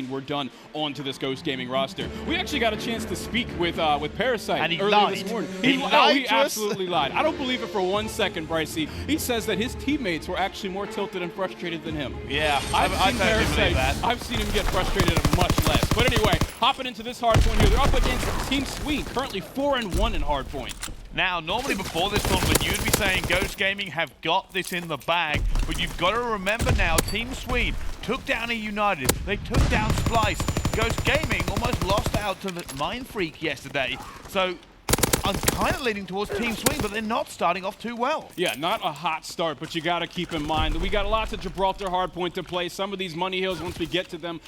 were done onto this Ghost Gaming roster. We actually got a chance to speak with Parasite and he earlier lied. this morning. He lied he absolutely lied. I don't believe it for 1 second, Brycey. He says that his teammates were actually more tilted and frustrated than him. Yeah, I've seen Parasite. I've seen him get frustrated much less. But anyway, hopping into this hardpoint here, they're up against Team Sween, currently 4-1 in hardpoint. Now, normally before this tournament, you'd be saying Ghost Gaming have got this in the bag, but you've got to remember now, Team Sween took down a United, they took down Splice. Ghost Gaming almost lost out to the Mind Freak yesterday, so I'm kind of leaning towards Team Sween, but they're not starting off too well. Yeah, not a hot start, but you got to keep in mind that we got lots of Gibraltar hardpoint to play. Some of these money hills, once we get to them,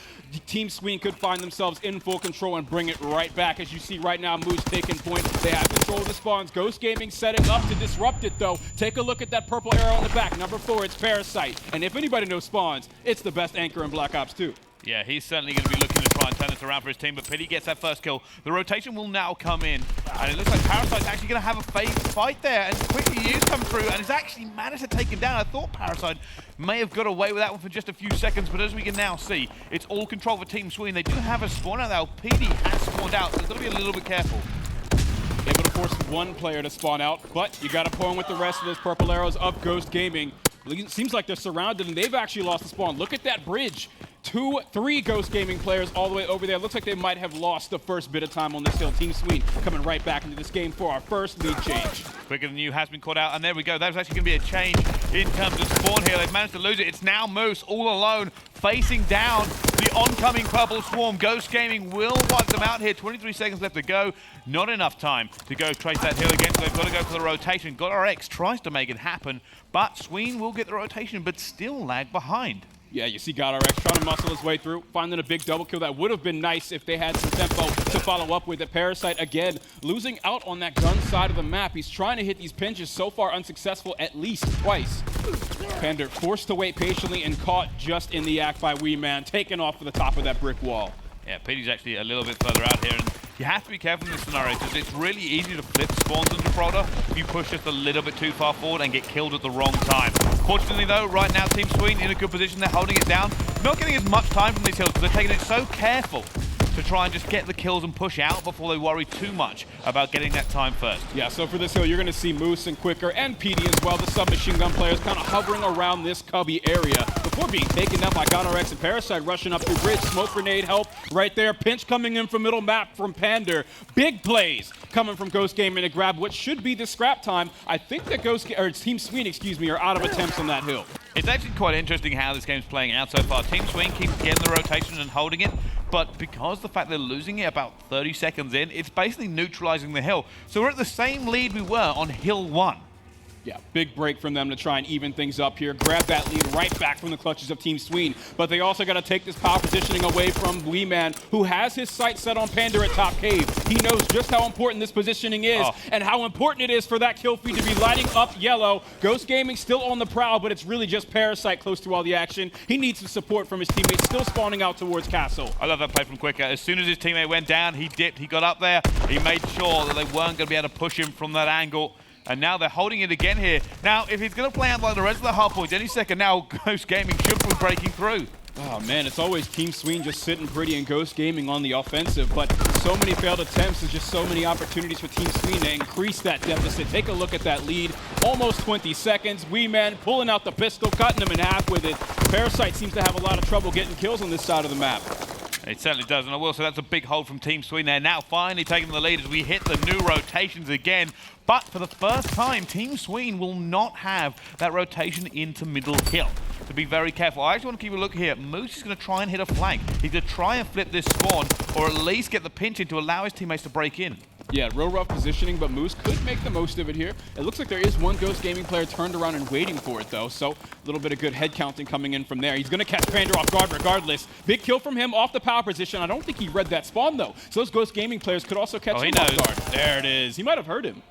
Team Sween could find themselves in full control and bring it right back. As you see right now, Moose taking point. They have control of the spawns. Ghost Gaming setting up to disrupt it, though. Take a look at that purple arrow on the back. Number 4, it's Parasite. And if anybody knows spawns, it's the best anchor in Black Ops 2. Yeah, he's certainly going to be looking to try and turn this around for his team, but Pity gets that first kill. The rotation will now come in, and it looks like Parasite's actually going to have a phase fight there, and quickly Hughes come through, and he's actually managed to take him down. I thought Parasite may have got away with that one for just a few seconds, but as we can now see, it's all control for Team Sween. They do have a spawn out now. Pity has spawned out, so they've got to be a little bit careful. Able to force one player to spawn out, but you got to pour in with the rest of those purple arrows of Ghost Gaming. It seems like they're surrounded, and they've actually lost the spawn. Look at that bridge. 2, 3 Ghost Gaming players all the way over there. Looks like they might have lost the first bit of time on this hill. Team Sween coming right back into this game for our first lead change. Quicker than you has been caught out, and there we go. That was actually going to be a change in terms of spawn here. They've managed to lose it. It's now Moose all alone, facing down the oncoming purple swarm. Ghost Gaming will wipe them out here. 23 seconds left to go. Not enough time to go trace that hill again, so they've got to go for the rotation. GodRx tries to make it happen, but Sween will get the rotation, but still lag behind. Yeah, you see GodRx trying to muscle his way through, finding a big double kill. That would have been nice if they had some tempo to follow up with it. Parasite, again, losing out on that gun side of the map. He's trying to hit these pinches, so far unsuccessful at least twice. Panda forced to wait patiently and caught just in the act by Wee Man, taking off for the top of that brick wall. Yeah, Pity's actually a little bit further out here, and you have to be careful in this scenario because it's really easy to flip spawns on Gibraltar if you push just a little bit too far forward and get killed at the wrong time. Fortunately though, right now Team Sween in a good position, they're holding it down. Not getting as much time from these hills because they're taking it so careful to try and just get the kills and push out before they worry too much about getting that time first. Yeah, so for this hill, you're going to see Moose and Quicker and PD as well, the submachine gun players kind of hovering around this cubby area before being taken down by GodRx and Parasite rushing up through bridge. Smoke grenade help right there. Pinch coming in from middle map from Pander. Big plays coming from Ghost Gaming to grab what should be the scrap time. I think that Team Sween, are out of attempts on that hill. It's actually quite interesting how this game's playing out so far. Team Sween keeps getting the rotation and holding it, but because the fact they're losing it about 30 seconds in, it's basically neutralizing the hill. So we're at the same lead we were on hill 1. Yeah, big break from them to try and even things up here. Grab that lead right back from the clutches of Team Sween. But they also got to take this power positioning away from Wee Man, who has his sights set on Panda at top cave. He knows just how important this positioning is and how important it is for that kill feed to be lighting up yellow. Ghost Gaming still on the prowl, but it's really just Parasite close to all the action. He needs some support from his teammates, still spawning out towards Castle. I love that play from Quicker. As soon as his teammate went down, he dipped, he got up there, he made sure that they weren't going to be able to push him from that angle. And now they're holding it again here. Now, if he's going to play out like the rest of the hard points, any second now, Ghost Gaming should be breaking through. Oh man, it's always Team Sween just sitting pretty and Ghost Gaming on the offensive, but so many failed attempts, there's just so many opportunities for Team Sween to increase that deficit. Take a look at that lead, almost 20 seconds. Wee Man pulling out the pistol, cutting him in half with it. Parasite seems to have a lot of trouble getting kills on this side of the map. It certainly does, and I will say that's a big hold from Team Sween there. Now finally taking the lead as we hit the new rotations again. But for the first time, Team Sween will not have that rotation into middle hill. To be very careful. I actually want to keep a look here. Moose is going to try and hit a flank. He's going to try and flip this spawn, or at least get the pinch in to allow his teammates to break in. Yeah, real rough positioning, but Moose could make the most of it here. It looks like there is one Ghost Gaming player turned around and waiting for it, though, so a little bit of good head counting coming in from there. He's going to catch Pander off guard regardless. Big kill from him off the power position. I don't think he read that spawn, though, so those Ghost Gaming players could also catch him off guard. There it is. He might have heard him.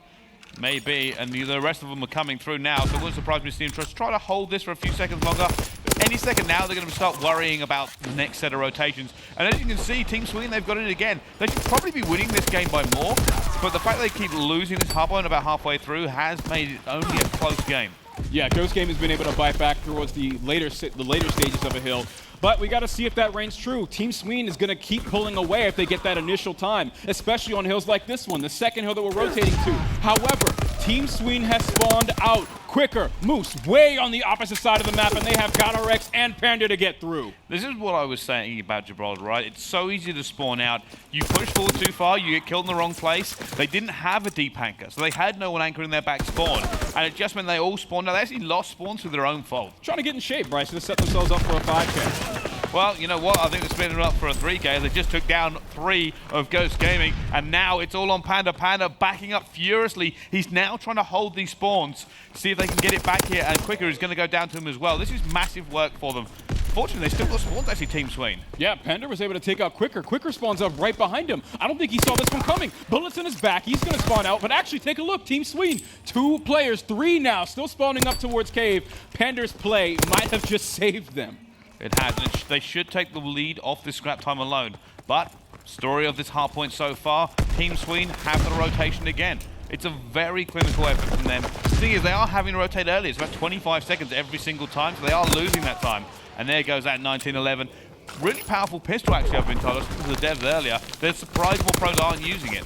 Maybe, and the rest of them are coming through now, so it wouldn't surprise me to see him try to hold this for a few seconds longer. But any second now, they're going to start worrying about the next set of rotations. And as you can see, Team Sween, they've got it again. They should probably be winning this game by more, but the fact they keep losing this hardpoint about halfway through has made it only a close game. Yeah, Ghost Game has been able to bite back towards the later stages of a hill. But we got to see if that reigns true. Team Sween is going to keep pulling away if they get that initial time, especially on hills like this one, the second hill that we're rotating to. However, Team Sween has spawned out quicker. Moose way on the opposite side of the map, and they have GodRx and Panda to get through. This is what I was saying about Gibraltar, right? It's so easy to spawn out. You push forward too far, you get killed in the wrong place. They didn't have a deep anchor, so they had no one anchoring their back spawn. And it just meant they all spawned out. They actually lost spawns through their own fault. Trying to get in shape, Bryce, to set themselves up for a 5K. Well, you know what? I think they're splitting it up for a 3K. They just took down 3 of Ghost Gaming, and now it's all on Panda. Panda backing up furiously. He's now trying to hold these spawns, see if they can get it back here, and Quicker is going to go down to him as well. This is massive work for them. Fortunately, they still got spawns, actually, Team Sween. Yeah, Panda was able to take out Quicker. Quicker spawns up right behind him. I don't think he saw this one coming. Bullets in his back. He's going to spawn out, but actually, take a look. Team Sween, 2 players, 3 now, still spawning up towards Cave. Panda's play might have just saved them. It has, and they should take the lead off this scrap time alone. But, story of this hard point so far, Team Sween have the rotation again. It's a very clinical effort from them. The thing is, they are having to rotate early. It's about 25 seconds every single time, so they are losing that time. And there goes that 1911. Really powerful pistol, actually, I've been told. I was talking to the devs earlier. They're surprised more pros aren't using it.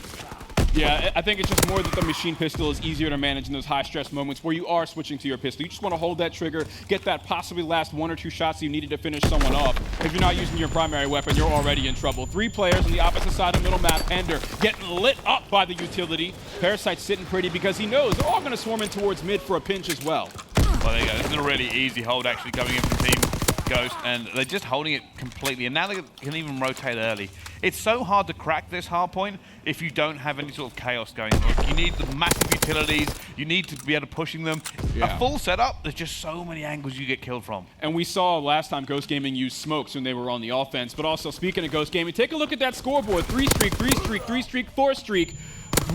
Yeah, I think it's just more that the machine pistol is easier to manage in those high-stress moments where you are switching to your pistol. You just want to hold that trigger, get that possibly last 1 or 2 shots you needed to finish someone off. If you're not using your primary weapon, you're already in trouble. 3 players on the opposite side of the middle map. Pender getting lit up by the utility. Parasite sitting pretty because he knows they're all going to swarm in towards mid for a pinch as well. Well, there you go. This is a really easy hold, actually, coming in from Team Ghost, and they're just holding it completely, and now they can even rotate early. It's so hard to crack this hard point if you don't have any sort of chaos going on. Like, you need the massive utilities, you need to be able to pushing them. Yeah. A full setup, there's just so many angles you get killed from. And we saw last time Ghost Gaming used smokes when they were on the offense, but also speaking of Ghost Gaming, take a look at that scoreboard. 3 streak, 3 streak, 3 streak, 4 streak.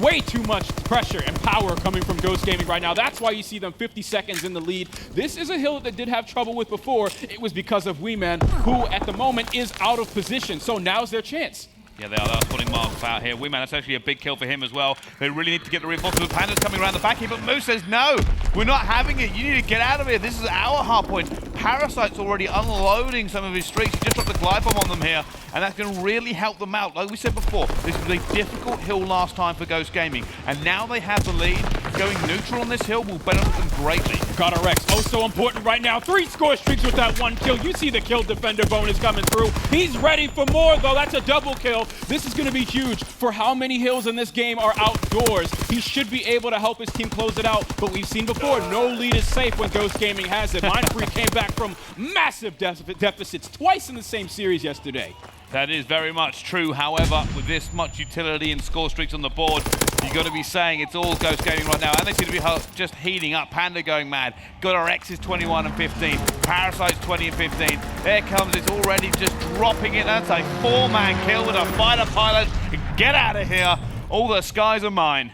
Way too much pressure and power coming from Ghost Gaming right now. That's why you see them 50 seconds in the lead. This is a hill that they did have trouble with before. It was because of Weeman, who at the moment is out of position. So now's their chance. Yeah, they are spawning Mark out here. Weeman, that's actually a big kill for him as well. They really need to get the reinforcements. Panda's coming around the back here, but Moose says, no, we're not having it. You need to get out of here. This is our hard point. Parasite's already unloading some of his streaks. He just dropped the glide bomb on them here, and that's going to really help them out. Like we said before, this was a difficult hill last time for Ghost Gaming, and now they have the lead. Going neutral on this hill will benefit them greatly. GodRx, oh so important right now. 3 score streaks with that 1 kill. You see the kill defender bonus coming through. He's ready for more, though. That's a double kill. This is going to be huge for how many hills in this game are outdoors. He should be able to help his team close it out, but we've seen before, no lead is safe when Ghost Gaming has it. Mindfreak came back from massive deficits twice in the same series yesterday. That is very much true. However, with this much utility and score streaks on the board, you've got to be saying it's all Ghost Gaming right now, and they seem to be just heating up. Panda going mad. GodRx is 21 and 15. Parasite's 20 and 15. There comes, it's already just dropping it. That's a 4-man kill with a fighter pilot. Get out of here. All the skies are mine.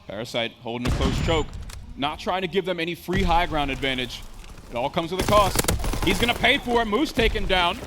Parasite holding a close choke. Not trying to give them any free high ground advantage. It all comes with a cost. He's going to pay for it. Moose taken down.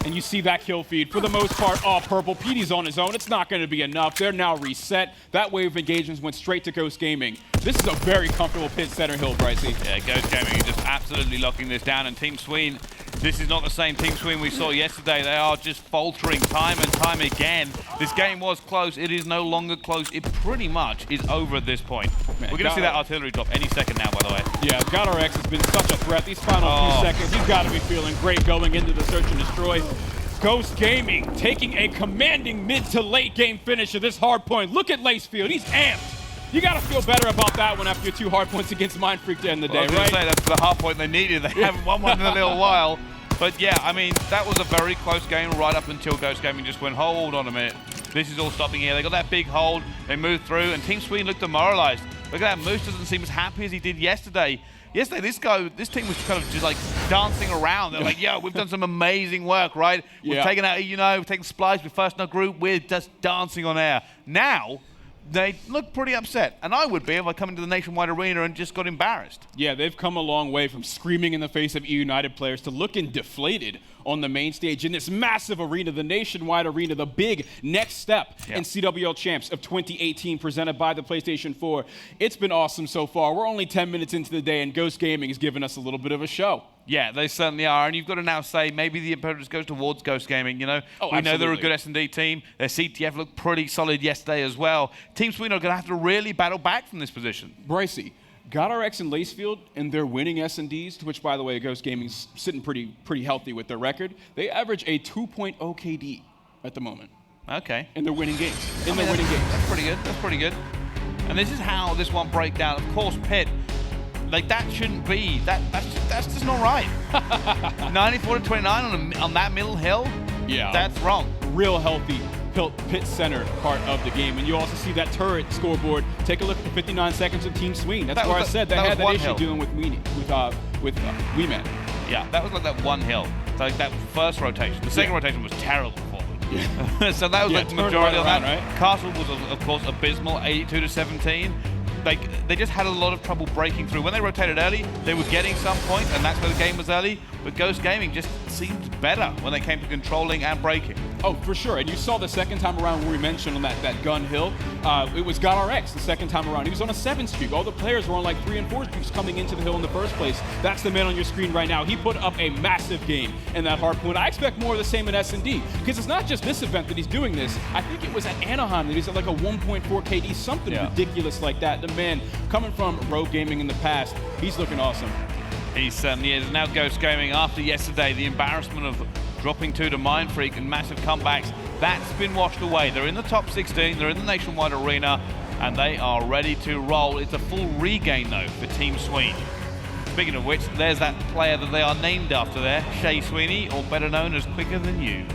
And you see that kill feed. For the most part, all purple. PD's on his own. It's not going to be enough. They're now reset. That wave of engagements went straight to Ghost Gaming. This is a very comfortable pit center hill, Brycey. Yeah, Ghost Gaming is just absolutely locking this down. And Team Sween, this is not the same Team Sween we saw yesterday. They are just faltering time and time again. This game was close. It is no longer close. It pretty much is over at this point. Man, we're going to see that artillery drop any second now, by the way. Yeah, GodRx has been such a threat. These final few seconds, he's got to be feeling great going into the search and destroy. Ghost Gaming taking a commanding mid to late game finish of this hard point. Look at Lacefield. He's amped. You got to feel better about that one after your 2 hard points against Mindfreak to end the day, I was right? Say, that's the hard point they needed. They haven't won one in a little while. But yeah, I mean, that was a very close game right up until Ghost Gaming just went, hold on a minute. This is all stopping here. They got that big hold. They moved through, and Team Sween looked demoralized. Look at that. Moose doesn't seem as happy as he did yesterday. Yesterday, this team was kind of just like dancing around. They're like, yo, we've done some amazing work, right? We've taken out, we've taken splice, we're first in our group, we're just dancing on air. Now, they look pretty upset. And I would be if I come into the Nationwide Arena and just got embarrassed. Yeah, they've come a long way from screaming in the face of United players to looking deflated on the main stage in this massive arena, the Nationwide Arena, the big next step in CWL Champs of 2018 presented by the PlayStation 4. It's been awesome so far. We're only 10 minutes into the day and Ghost Gaming has given us a little bit of a show. Yeah, they certainly are, and you've got to now say maybe the impetus goes towards Ghost Gaming, you know? We know they're a good S&D team. Their CTF looked pretty solid yesterday as well. Team Sween are going to have to really battle back from this position. Brycey, GodRx and Lacefield and their winning S&Ds, to which, by the way, Ghost Gaming's sitting pretty healthy with their record. They average a 2.0 KD at the moment. Okay. And they're winning games. That's pretty good. That's pretty good. And this is how this one breaks down. Of course, Pitt, like that shouldn't be. That's just not right. 94 to 29 on that middle hill. Yeah. That's wrong. Real healthy pit center part of the game. And you also see that turret scoreboard. Take a look at the 59 seconds of Team Sween. That's where I said they had that issue dealing with Weeman. Yeah, that was like that one hill. So like that first rotation. The second rotation was terrible for them. Yeah. So that was like the majority of that. Right? Castle was, of course, abysmal, 82 to 17. Like, they just had a lot of trouble breaking through. When they rotated early, they were getting some points, and that's where the game was early. But Ghost Gaming just seemed better when they came to controlling and breaking. Oh, for sure. And you saw the second time around where we mentioned on that gun hill, it was GodRx the second time around. He was on a 7 streak. All the players were on like 3 and 4 streaks coming into the hill in the first place. That's the man on your screen right now. He put up a massive game in that hard point. I expect more of the same in S&D, because it's not just this event that he's doing this. I think it was at Anaheim that he's at like a 1.4 KD, something ridiculous like that. The man, coming from Rogue Gaming in the past, he's looking awesome. He certainly is. Now Ghost Gaming, after yesterday, the embarrassment of dropping 2 to Mind Freak and massive comebacks, that's been washed away. They're in the top 16, they're in the Nationwide Arena, and they are ready to roll. It's a full regain, though, for Team Sween. Speaking of which, there's that player that they are named after there, Shay Sweeney, or better known as Quicker Than You.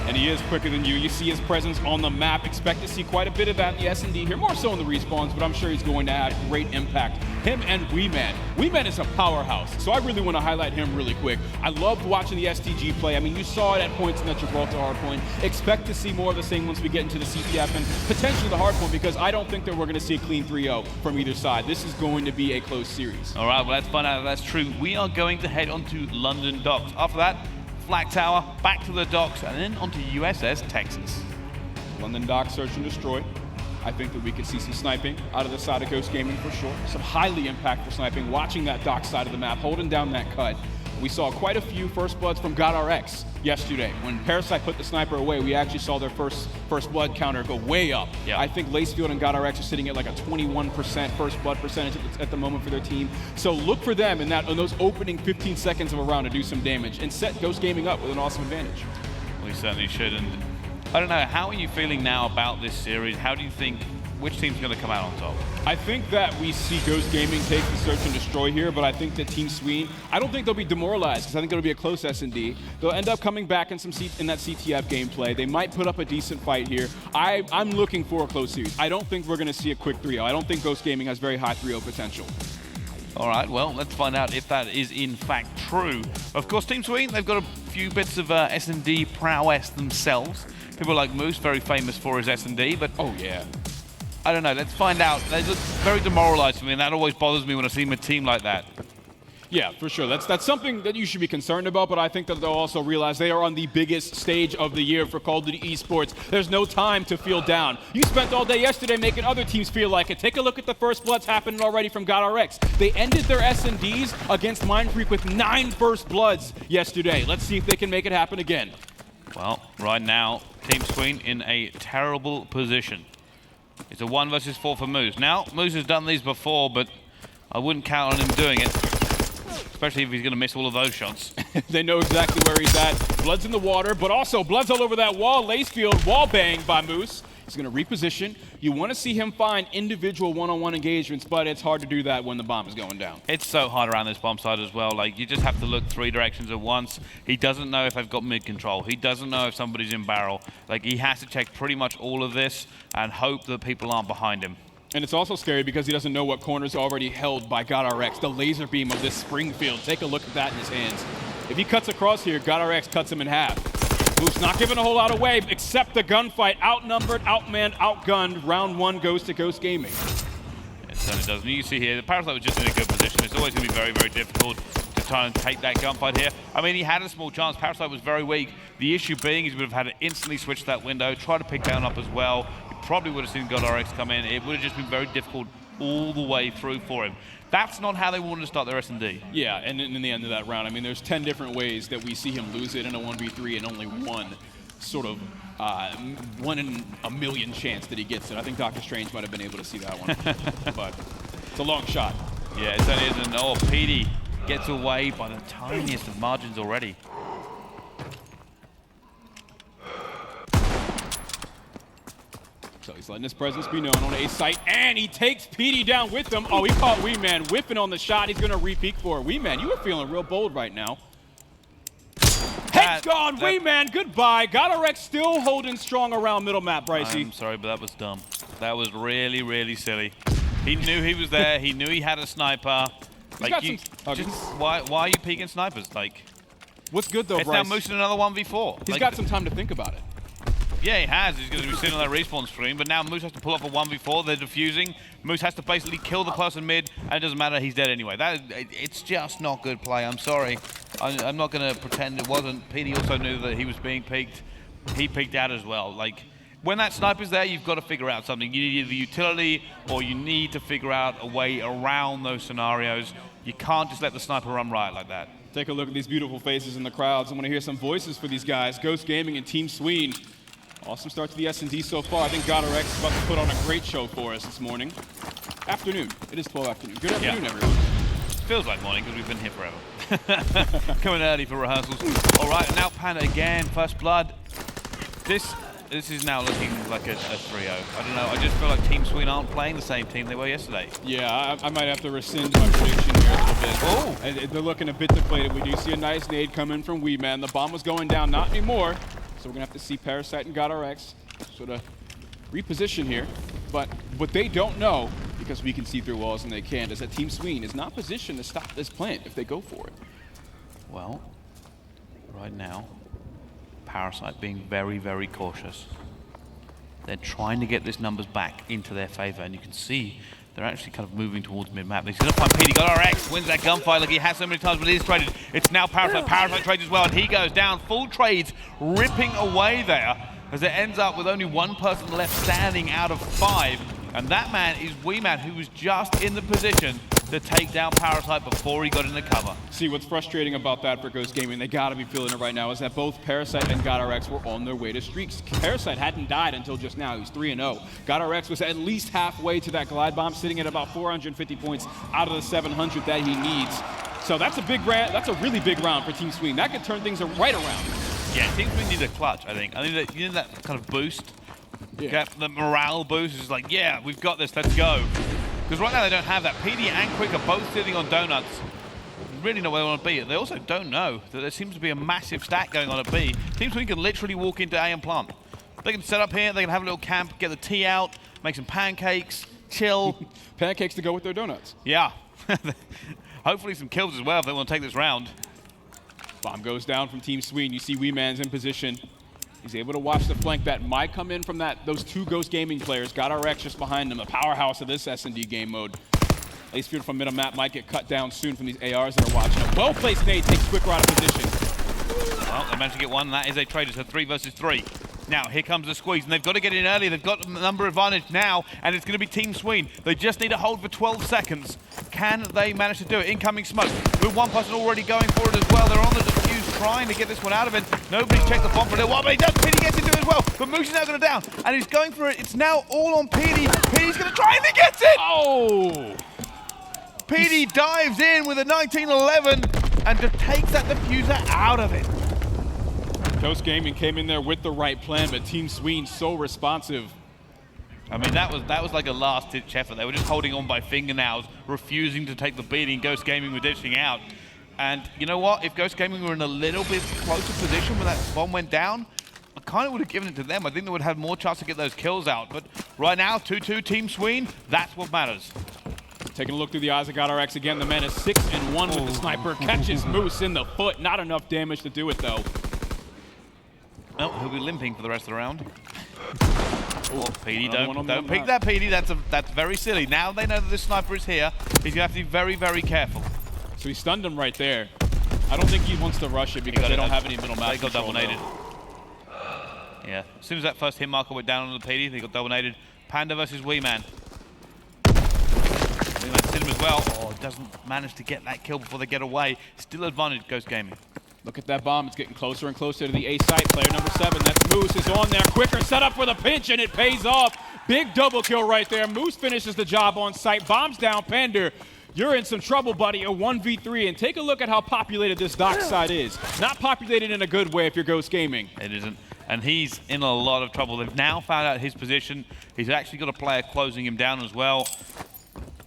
And he is quicker than you. You see his presence on the map. Expect to see quite a bit of that in the S&D here, more so in the respawns, but I'm sure he's going to have great impact. Him and Weeman. Weeman is a powerhouse, so I really want to highlight him really quick. I loved watching the STG play. I mean, you saw it at points in that Gibraltar hardpoint. Expect to see more of the same once we get into the CTF and potentially the hardpoint, because I don't think that we're going to see a clean 3-0 from either side. This is going to be a close series. All right, well, let's find out if that's true. We are going to head onto London docks. After that, Flag Tower, back to the docks, and then onto USS Texas. London docks, search and destroy. I think that we could see some sniping out of the side of Ghost Gaming for sure. Some highly impactful sniping, watching that dock side of the map, holding down that cut. We saw quite a few first bloods from GodRx yesterday. When Parasite put the sniper away, we actually saw their first blood counter go way up. Yeah. I think Lacefield and GodRx are sitting at like a 21% first blood percentage at the moment for their team. So look for them in those opening 15 seconds of a round to do some damage and set Ghost Gaming up with an awesome advantage. We certainly should. And I don't know, how are you feeling now about this series? How do you think, which team's going to come out on top? I think that we see Ghost Gaming take the search and destroy here, but I think that Team Sween, I don't think they'll be demoralized, because I think it'll be a close S&D. They'll end up coming back in that CTF gameplay. They might put up a decent fight here. I'm looking for a close series. I don't think we're going to see a quick 3-0. I don't think Ghost Gaming has very high 3-0 potential. All right, well, let's find out if that is in fact true. Of course, Team Sween, they've got a few bits of S&D prowess themselves. People like Moose, very famous for his S&D, but oh yeah. I don't know, let's find out. They look very demoralized to me, and that always bothers me when I see a team like that. Yeah, for sure. That's something that you should be concerned about, but I think that they'll also realize they are on the biggest stage of the year for Call of Duty Esports. There's no time to feel down. You spent all day yesterday making other teams feel like it. Take a look at the first bloods happening already from GodRx. They ended their S&Ds against Mind Freak with 9 first bloods yesterday. Let's see if they can make it happen again. Well, right now, Team Sween in a terrible position. It's a 1 versus 4 for Moose. Now, Moose has done these before, but I wouldn't count on him doing it. Especially if he's going to miss all of those shots. They know exactly where he's at. Blood's in the water, but also blood's all over that wall. Lacefield, wall bang by Moose. He's going to reposition. You want to see him find individual one-on-one engagements, but it's hard to do that when the bomb is going down. It's so hard around this bomb site as well. Like, you just have to look 3 directions at once. He doesn't know if they've got mid control. He doesn't know if somebody's in barrel. Like, he has to check pretty much all of this and hope that people aren't behind him. And it's also scary because he doesn't know what corner's already held by GodRx, the laser beam of this Springfield. Take a look at that in his hands. If he cuts across here, GodRx cuts him in half. Moose not giving a whole lot away, except the gunfight. Outnumbered, outmanned, outgunned. Round 1 goes to Ghost Gaming. It certainly does. And you see here, the Parasite was just in a good position. It's always going to be very, very difficult to try and take that gunfight here. I mean, he had a small chance. Parasite was very weak. The issue being is he would have had to instantly switch that window, try to pick down up as well. He probably would have seen GodRx come in. It would have just been very difficult all the way through for him. That's not how they wanted to start their S&D. Yeah, and in the end of that round, I mean, there's 10 different ways that we see him lose it in a 1v3 and only one sort of 1 in a million chance that he gets it. I think Dr. Strange might have been able to see that one, but it's a long shot. Yeah, it certainly is. And oh, PD gets away by the tiniest of margins already. So he's letting his presence be known on A site, and he takes PD down with him. Oh, he caught Wee Man whiffing on the shot. He's going to re-peek for it. Wee Man, you are feeling real bold right now. Head's gone, Wee Man, goodbye. GodRx still holding strong around middle map, Brycey. I'm sorry, but that was dumb. That was really, really silly. He knew he was there. He knew he had a sniper. Like, you, why are you peeking snipers? Like, what's good though, it's Bryce? now Moose in another 1v4. He's got some time to think about it. Yeah, he has. He's going to be sitting on that respawn screen, but now Moose has to pull off a 1v4. They're defusing. Moose has to basically kill the person mid, and it doesn't matter. He's dead anyway. It's just not good play. I'm sorry. I'm not going to pretend it wasn't. PD also knew that he was being peeked. He peeked out as well. Like, when that sniper's there, you've got to figure out something. You need either utility, or you need to figure out a way around those scenarios. You can't just let the sniper run riot like that. Take a look at these beautiful faces in the crowds. I want to hear some voices for these guys. Ghost Gaming and Team Sween. Awesome start to the S&D so far. I think GodRx is about to put on a great show for us this morning. Afternoon. It is 12 afternoon. Good afternoon, everyone. Feels like morning because we've been here forever. Coming early for rehearsals. All right, now Panda again. First blood. This is now looking like a 3-0. I don't know. I just feel like Team Sween aren't playing the same team they were yesterday. Yeah, I might have to rescind my prediction here a little bit. Oh! They're looking a bit deflated. We do see a nice nade coming from Wee Man. The bomb was going down. Not anymore. So we're going to have to see Parasite and GodRx sort of reposition here. But what they don't know, because we can see through walls and they can't, is that Team Sween is not positioned to stop this plant if they go for it. Well, right now, Parasite being very, very cautious. They're trying to get these numbers back into their favor, and you can see they're actually kind of moving towards mid-map. He's going to find PD. GodRx wins that gunfight like he has so many times, but it is traded. It's now Parasite. Parasite trades as well, and he goes down. Full trades ripping away there as it ends up with only one person left standing out of 5. And that man is Wee Man, who was just in the position to take down Parasite before he got into cover. See, what's frustrating about that for Ghost Gaming, they gotta be feeling it right now, is that both Parasite and GodRx were on their way to streaks. Parasite hadn't died until just now. He's 3-0. GodRx was at least halfway to that glide bomb, sitting at about 450 points out of the 700 that he needs. So that's a big round. That's a really big round for Team Sween. That could turn things right around. Yeah, Team Sween need a clutch, I think. I think that you need that kind of boost. Yeah. The morale boost is like, yeah, we've got this, let's go. Because right now they don't have that. PD and Quick are both sitting on donuts. Really know where they want to be. They also don't know that there seems to be a massive stack going on at B. Team Sween can literally walk into A and plant. They can set up here, they can have a little camp, get the tea out, make some pancakes, chill. Pancakes to go with their donuts. Yeah. Hopefully some kills as well if they want to take this round. Bomb goes down from Team Sween. You see Wee Man's in position. He's able to watch the flank that might come in from those two Ghost Gaming players. GodRx just behind them, the powerhouse of this S&D game mode. Ace Field from middle map might get cut down soon from these ARs that are watching him. Well-placed nade takes Quick out of position. Well, they managed to get one, and that is a trade. It's a 3 versus 3. Now, here comes the squeeze, and they've got to get in early. They've got the number advantage now, and it's going to be Team Sween. They just need to hold for 12 seconds. Can they manage to do it? Incoming smoke. With one person already going for it as well. They're on the defuse, trying to get this one out of it. Nobody's checked the bomb for a little while, but he does. PD gets into it as well. But Moose is now going to down, and he's going for it. It's now all on PD. PD's going to try, and he gets it! Oh! PD dives in with a 1911 and just takes that diffuser out of it. Ghost Gaming came in there with the right plan, but Team Sween so responsive. I mean, that was like a last-ditch effort. They were just holding on by fingernails, refusing to take the beating. Ghost Gaming were dishing out. And you know what? If Ghost Gaming were in a little bit closer position when that bomb went down, I kind of would have given it to them. I think they would have had more chance to get those kills out. But right now, 2-2 Team Sween, that's what matters. Taking a look through the eyes of GodRx again. The man is 6-1 with the sniper. Catches Moose in the foot. Not enough damage to do it, though. Oh, he'll be limping for the rest of the round. Oh, PD, don't pick that. that, PD. That's very silly. Now they know that this sniper is here. He's gonna have to be very, very careful. So he stunned him right there. I don't think he wants to rush it because they don't have any middle map They got control, double naded. Yeah, as soon as that first hit marker went down on the PD, they got double naded. Panda versus Wee Man. Wee Man's hit him as well. Oh, doesn't manage to get that kill before they get away. Still advantage Ghost Gaming. Look at that bomb. It's getting closer and closer to the A site. Player number 7, that's Moose, is on there. Quicker set up for the pinch, and it pays off. Big double kill right there. Moose finishes the job on site. Bombs down Pander. You're in some trouble, buddy. A 1v3, and take a look at how populated this dock side is. Not populated in a good way if you're Ghost Gaming. It isn't. And he's in a lot of trouble. They've now found out his position. He's actually got a player closing him down as well.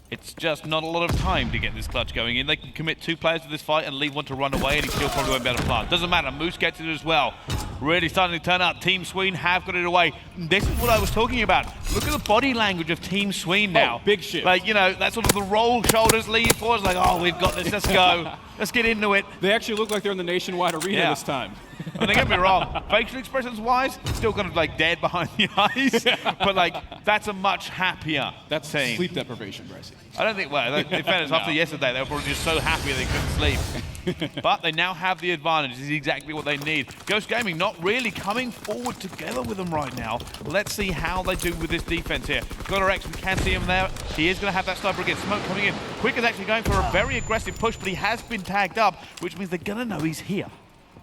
It's just not a lot of time to get this clutch going in. They can commit 2 players to this fight and leave one to run away, and he still probably won't be able to plant. Doesn't matter. Moose gets it as well. Really starting to turn up. Team Sween have got it away. This is what I was talking about. Look at the body language of Team Sween now. Oh, big shit. Like, you know, that's sort of the roll, shoulders, lean forwards, like, oh, we've got this, let's go. Let's get into it. They actually look like they're in the nationwide arena this time. I mean, don't get me wrong, facial expressions-wise, still kind of like dead behind the eyes, but like, that's a much happier team. Sleep deprivation, Bryce. I don't think, well, in fairness, after yesterday, they were probably just so happy they couldn't sleep. But they now have the advantage. This is exactly what they need. Ghost Gaming not really coming forward together with them right now. Let's see how they do with this defense here. X, we can see him there. He is going to have that sniper again. Smoke coming in. Quick is actually going for a very aggressive push, but he has been tagged up, which means they're going to know he's here.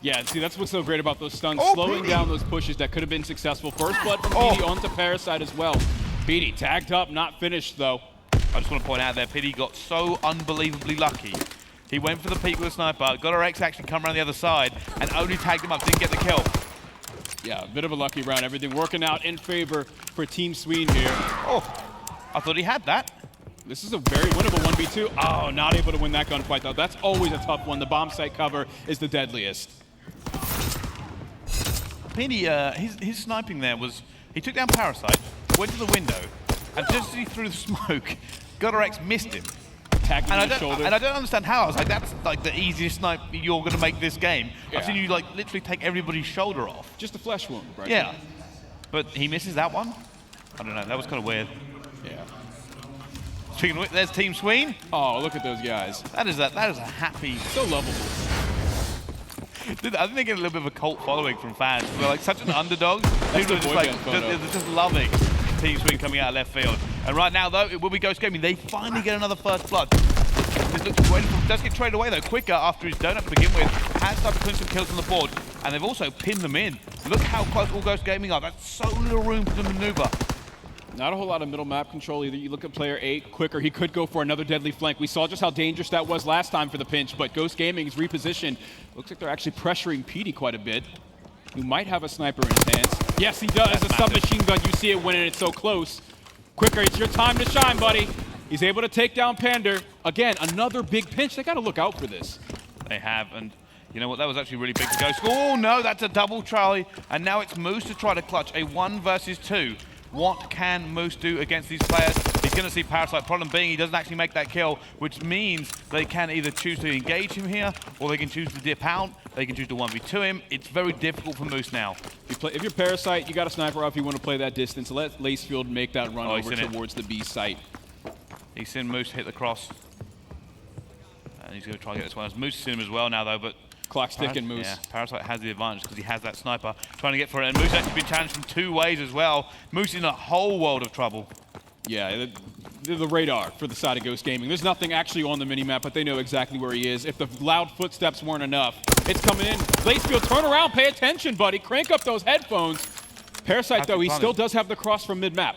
Yeah, see, that's what's so great about those stuns, Oh, slowing PD. down those pushes that could have been successful. First blood from PD onto Parasite as well. PD tagged up, not finished though. I just want to point out there, PD got so unbelievably lucky. He went for the peak with a sniper, got X actually come around the other side, and only tagged him up, didn't get the kill. Yeah, a bit of a lucky round. Everything working out in favor for Team Sween here. Oh, I thought he had that. This is a very winnable 1v2. Oh, not able to win that gunfight though. That's always a tough one. The bomb site cover is the deadliest. PD, his sniping there was, he took down Parasite, went to the window, and just as he threw the smoke, X missed him. Tagged him in the shoulder. And I don't understand how. I was like, that's like the easiest snipe you're going to make this game. Yeah. I've seen you like literally take everybody's shoulder off. Just a flesh wound, right? Yeah. But he misses that one? I don't know, that was kind of weird. Yeah. Speaking of which, there's Team Sween. Oh, look at those guys. That is a happy... So lovable. I think they get a little bit of a cult following from fans. They're like such an underdog. People are just loving Team Sween coming out of left field. And right now, though, it will be Ghost Gaming. They finally get another first blood. This looks great. Does get traded away, though, quicker after his donut to begin with. Has started to clean some kills on the board. And they've also pinned them in. Look how close all Ghost Gaming are. That's so little room for them to maneuver. Not a whole lot of middle map control either. You look at player 8, Quicker, he could go for another deadly flank. We saw just how dangerous that was last time for the pinch, but Ghost Gaming is repositioned. Looks like they're actually pressuring PD quite a bit, who might have a sniper in his hands. Yes, he does. A submachine gun. You see it when it's so close. Quicker, it's your time to shine, buddy. He's able to take down Pander. Again, another big pinch. They got to look out for this. They have, and you know what? That was actually really big to Ghost. Oh, no, that's a double Charlie. And now it's Moose to try to clutch a 1 versus 2. What can Moose do against these players? He's going to see Parasite. Problem being, he doesn't actually make that kill, which means they can either choose to engage him here, or they can choose to dip out. They can choose to 1v2 him. It's very difficult for Moose now. If you're Parasite, you got a sniper up. You want to play that distance. Let Lacefield make that run over towards the B site. He's seen Moose hit the cross. And he's going to try to get this one. Moose has seen him as well now, though, but clock's ticking, Moose. Yeah, Parasite has the advantage because he has that sniper trying to get for it. And Moose has actually been challenged from 2 ways as well. Moose is in a whole world of trouble. Yeah, the radar for the side of Ghost Gaming. There's nothing actually on the minimap, but they know exactly where he is. If the loud footsteps weren't enough, it's coming in. Lacefield, turn around, pay attention, buddy. Crank up those headphones. Parasite, though, he still does have the cross from mid-map.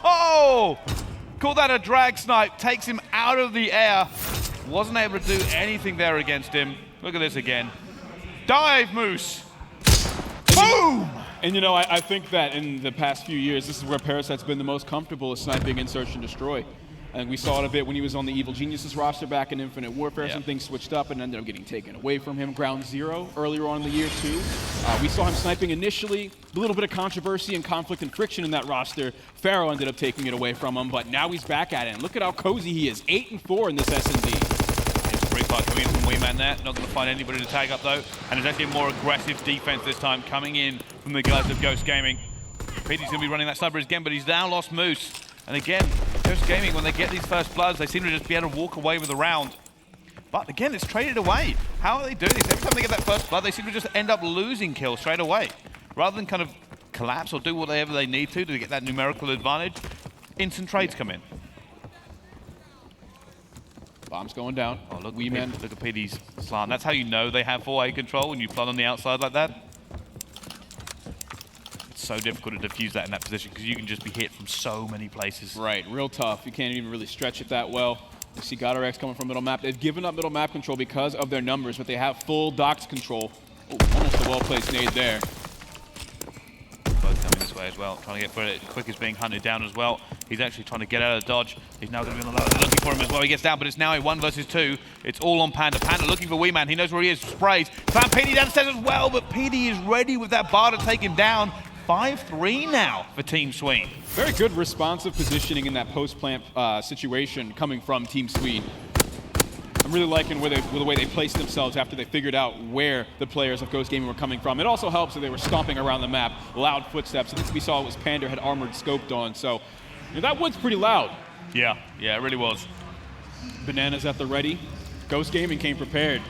Oh! Call that a drag snipe. Takes him out of the air. Wasn't able to do anything there against him. Look at this again. Dive, Moose. Boom! And you know, I think that in the past few years, this is where Parasite's been the most comfortable is sniping in Search and Destroy. And we saw it a bit when he was on the Evil Geniuses roster back in Infinite Warfare. Some things switched up and ended up getting taken away from him. Ground Zero earlier on in the year, too. We saw him sniping initially. A little bit of controversy and conflict and friction in that roster. Pharaoh ended up taking it away from him, but now he's back at it. And look at how cozy he is. 8-4 in this S&D. Free fire coming in from Weeman there. Not going to find anybody to tag up though. And there's actually a more aggressive defense this time coming in from the guys of Ghost Gaming. Petey's going to be running that sniper again, but he's now lost Moose. And again, Ghost Gaming, when they get these first bloods, they seem to just be able to walk away with a round. But again, it's traded away. How are they doing this? Every time they get that first blood, they seem to just end up losing kills straight away. Rather than kind of collapse or do whatever they need to get that numerical advantage, instant trades come in. Bomb's going down. Oh, look at PD's slant. That's how you know they have 4A control when you plant on the outside like that. It's so difficult to defuse that in that position because you can just be hit from so many places. Right, real tough. You can't even really stretch it that well. You see GodRX coming from middle map. They've given up middle map control because of their numbers, but they have full docks control. Oh, almost a well-placed nade there. Both coming this way as well, trying to get for it. Quick is being hunted down as well. He's actually trying to get out of the dodge. He's now going to be on the low. They're looking for him as well. He gets down, but it's now a 1 versus 2. It's all on Panda. Panda looking for Weeman. He knows where he is. Sprays. Found PD downstairs as well, but PD is ready with that bar to take him down. 5-3 now for Team Sween. Very good responsive positioning in that post-plant situation coming from Team Sween. I'm really liking the way they placed themselves after they figured out where the players of Ghost Gaming were coming from. It also helps that they were stomping around the map, loud footsteps. And we saw it was Panda had armored scoped on, so that wood's pretty loud. Yeah, it really was. Bananas at the ready. Ghost Gaming came prepared.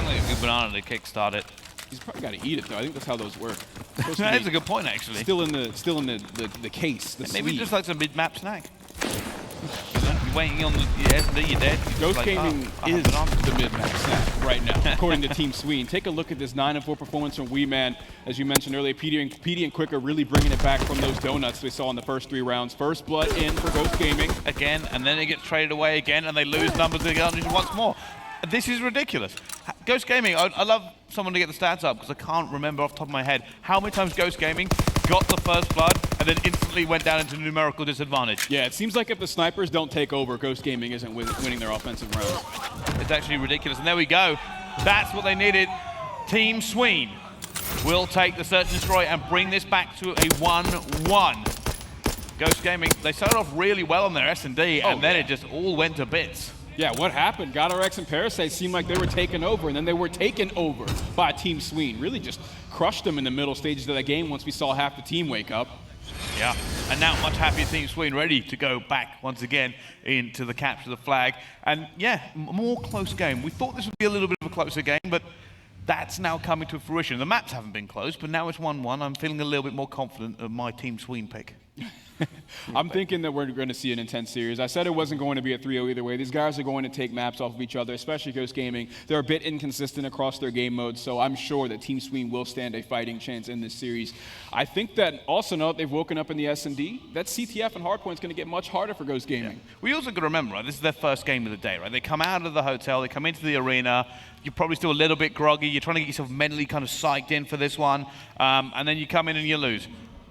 Only a good banana to kickstart it. He's probably got to eat it though. I think that's how those work. That's a good point actually. Still in the case. Maybe sleeve. just like some mid-map snack. You're waiting on the SD, you're dead. Ghost like, Gaming is the mid-map snack right now, according to Team Sween. Take a look at this 9-4 performance from Weeman. As you mentioned earlier, PD and Quick are really bringing it back from those donuts we saw in the first 3 rounds. First blood in for Ghost Gaming. Again, and then it gets traded away again, and they lose numbers again once more. This is ridiculous. Ghost Gaming, I love someone to get the stats up because I can't remember off the top of my head how many times Ghost Gaming got the first blood and then instantly went down into numerical disadvantage. Yeah, it seems like if the snipers don't take over, Ghost Gaming isn't winning their offensive rounds. It's actually ridiculous. And there we go. That's what they needed. Team Sween will take the search and destroy and bring this back to a 1-1. Ghost Gaming, they started off really well on their S&D, and then it just all went to bits. Yeah, what happened? GodRX and Parasite seemed like they were taken over, and then they were taken over by Team Sween. Really just crushed them in the middle stages of that game once we saw half the team wake up. Yeah, and now much happier Team Sween, ready to go back once again into the capture the flag. And yeah, more close game. We thought this would be a little bit of a closer game, but that's now coming to fruition. The maps haven't been close, but now it's 1-1. I'm feeling a little bit more confident of my Team Sween pick. I'm thinking that we're going to see an intense series. I said it wasn't going to be a 3-0 either way. These guys are going to take maps off of each other, especially Ghost Gaming. They're a bit inconsistent across their game modes, so I'm sure that Team Sween will stand a fighting chance in this series. I think that also now that they've woken up in the S&D, that CTF and Hardpoint's going to get much harder for Ghost Gaming. Yeah. We also got to remember, right, this is their first game of the day, right? They come out of the hotel, they come into the arena, you're probably still a little bit groggy, you're trying to get yourself mentally kind of psyched in for this one, and then you come in and you lose.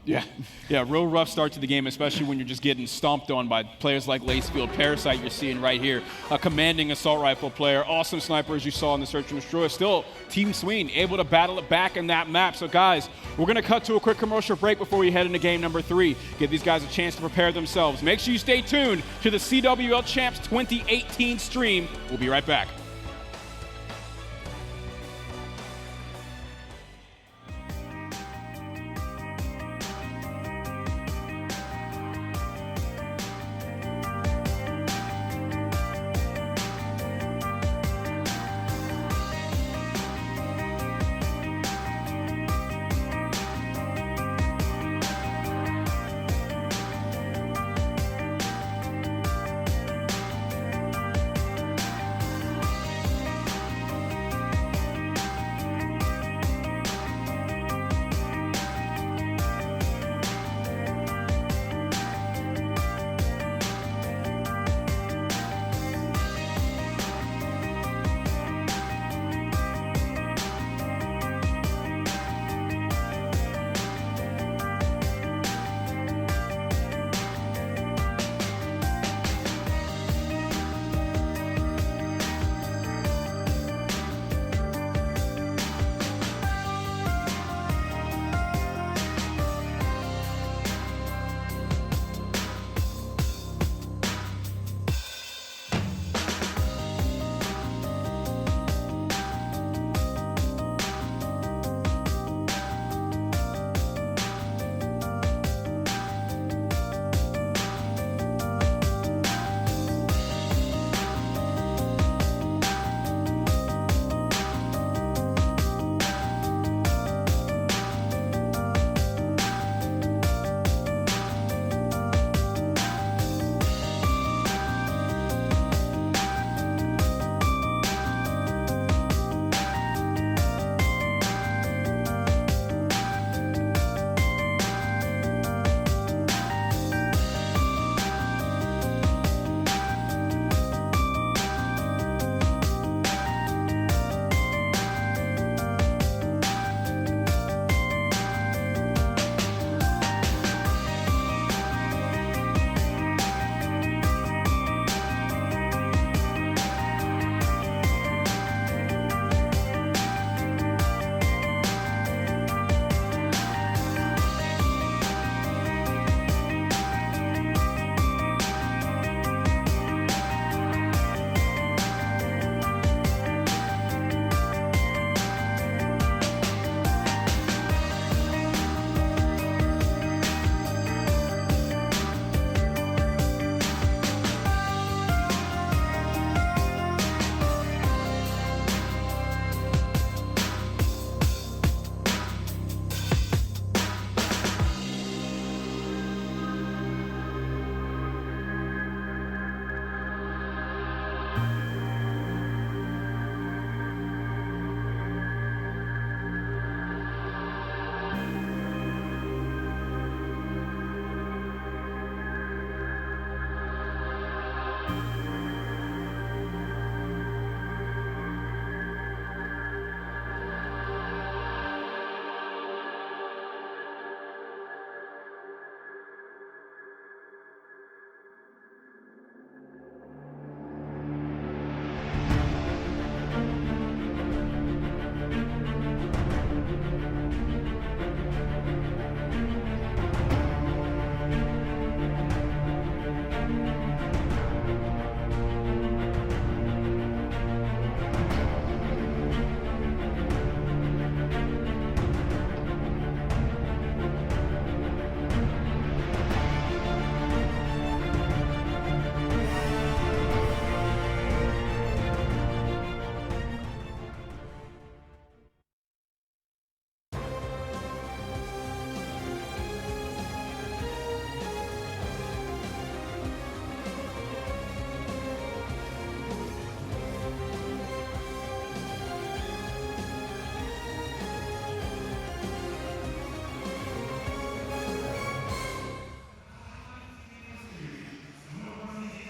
Yeah, real rough start to the game, especially when you're just getting stomped on by players like Lacefield. Parasite you're seeing right here, a commanding assault rifle player, awesome sniper as you saw in the Search and Destroy. Still, Team Sween able to battle it back in that map. So guys, we're going to cut to a quick commercial break before we head into game number 3. Give these guys a chance to prepare themselves. Make sure you stay tuned to the CWL Champs 2018 stream. We'll be right back.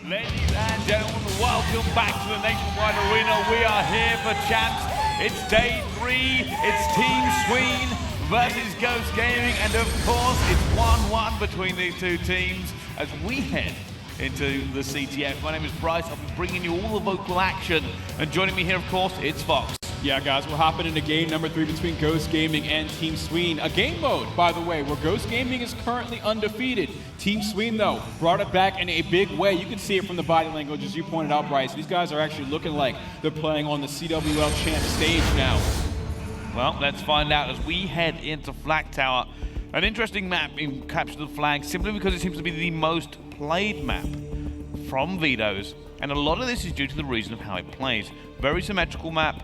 Ladies and gentlemen, welcome back to the Nationwide Arena. We are here for champs. It's day 3. It's Team Sween versus Ghost Gaming, and of course, it's 1-1 between these two teams as we head into the CTF. My name is Bryce. I'll be bringing you all the vocal action, and joining me here, of course, it's Fox. Yeah, guys, we're hopping into game number 3 between Ghost Gaming and Team Sween. A game mode, by the way, where Ghost Gaming is currently undefeated. Team Sween, though, brought it back in a big way. You can see it from the body language, as you pointed out, Bryce. These guys are actually looking like they're playing on the CWL champ stage now. Well, let's find out as we head into Flag Tower. An interesting map in Capture the Flag, simply because it seems to be the most played map from Vito's. And a lot of this is due to the reason of how it plays. Very symmetrical map.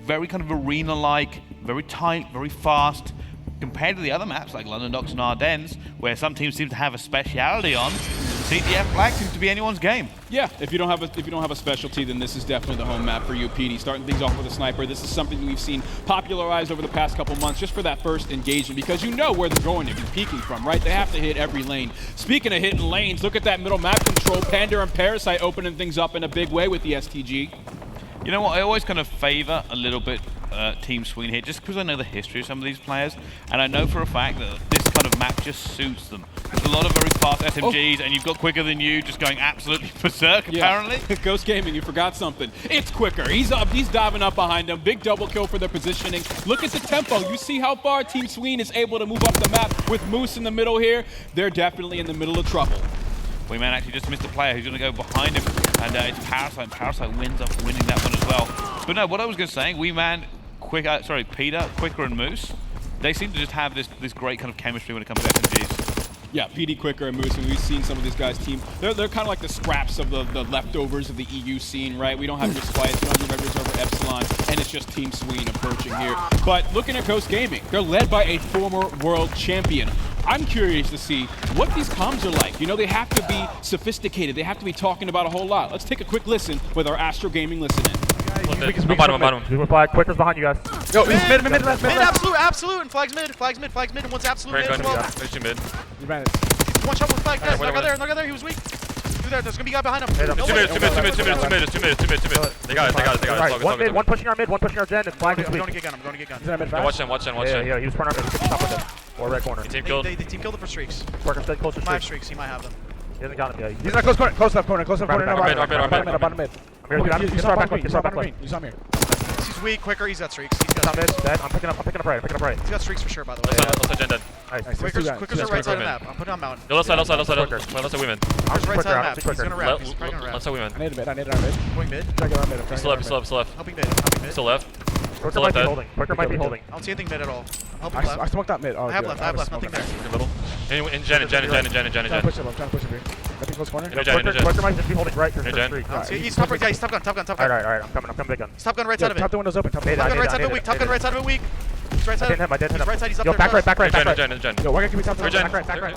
Very kind of arena-like, very tight, very fast. Compared to the other maps like London Docks and Ardennes, where some teams seem to have a speciality on, CTF Flag seems to be anyone's game. Yeah, if you don't have a specialty, then this is definitely the home map for you, PD. Starting things off with a sniper. This is something we've seen popularized over the past couple months, just for that first engagement, because you know where they're going to be peeking from, right? They have to hit every lane. Speaking of hitting lanes, look at that middle map control. Panda and Parasite opening things up in a big way with the STG. You know what, I always kind of favor a little bit Team Sween here, just because I know the history of some of these players, and I know for a fact that this kind of map just suits them. There's a lot of very fast SMGs, and you've got Quicker Than You just going absolutely berserk, apparently. Ghost Gaming, you forgot something. It's Quicker. He's up, he's diving up behind him. Big double kill for their positioning. Look at the tempo. You see how far Team Sween is able to move up the map with Moose in the middle here. They're definitely in the middle of trouble. We man actually just missed a player who's going to go behind him, and it's Parasite. Parasite wins up winning that one as well. But no, what I was going to say, we man, Peter, Quicker, and Moose, they seem to just have this great kind of chemistry when it comes to SMGs. Yeah, PD, Quicker, and Moose, and we've seen some of these guys' team. They're kind of like the scraps of the leftovers of the EU scene, right? We don't have your Spice, we don't have your Red Reserve or Epsilon, and it's just Team Sween approaching here. But looking at Ghost Gaming, they're led by a former world champion. I'm curious to see what these comms are like. You know, they have to be sophisticated. They have to be talking about a whole lot. Let's take a quick listen with our Astro Gaming listen-in. Bottom. Quicker's behind you guys. Yo, he's mid, absolute, and flag's mid, and one's absolute mid as well. Mid. You ran it. One shot with flag, guys, knock there, he was weak. There's gonna be a guy behind him. Two mid. They got it. One pushing our mid, one pushing our gen, and flag is weak. I'm going to get gun. He's in our mid fast. Watch him. Yeah, he was front our mid, top with him. Or right corner. They team killed it for streaks. Quirker stay closer. 5 streaks, he might have them. He hasn't got him yet. He's not close left corner. Bottom mid. You start back left. He's on here. He's weak, Quicker, he's got streaks. He's got mid, dead. I'm picking up right. He's got streaks for sure, by the way. Let's gen dead. Nice. Quicker's right side of the map. I'm putting on mountain. Let's side. Let's women. Ours right side of the map. He's gonna wrap. He's probably gonna wrap. Let's women. I need our mid. Going mid. He's left. Helping mid. Still left. Quicker might be holding. I don't see anything mid at all. Helping I left. smoked that mid. I have left, nothing there. In the middle. In Jen. Trying to push him here. Nothing close corner. Quicker might just be holding right. He's top right, he's top gun. Alright, I'm coming big gun. He's top gun right side of it. Top the window's open. Top gun right side of it weak. Top gun right side of it weak. He's right side. I didn't hit him. Right side, he's up Yo, there. back right. Jen. Yo, why can't we top the Jen. back right.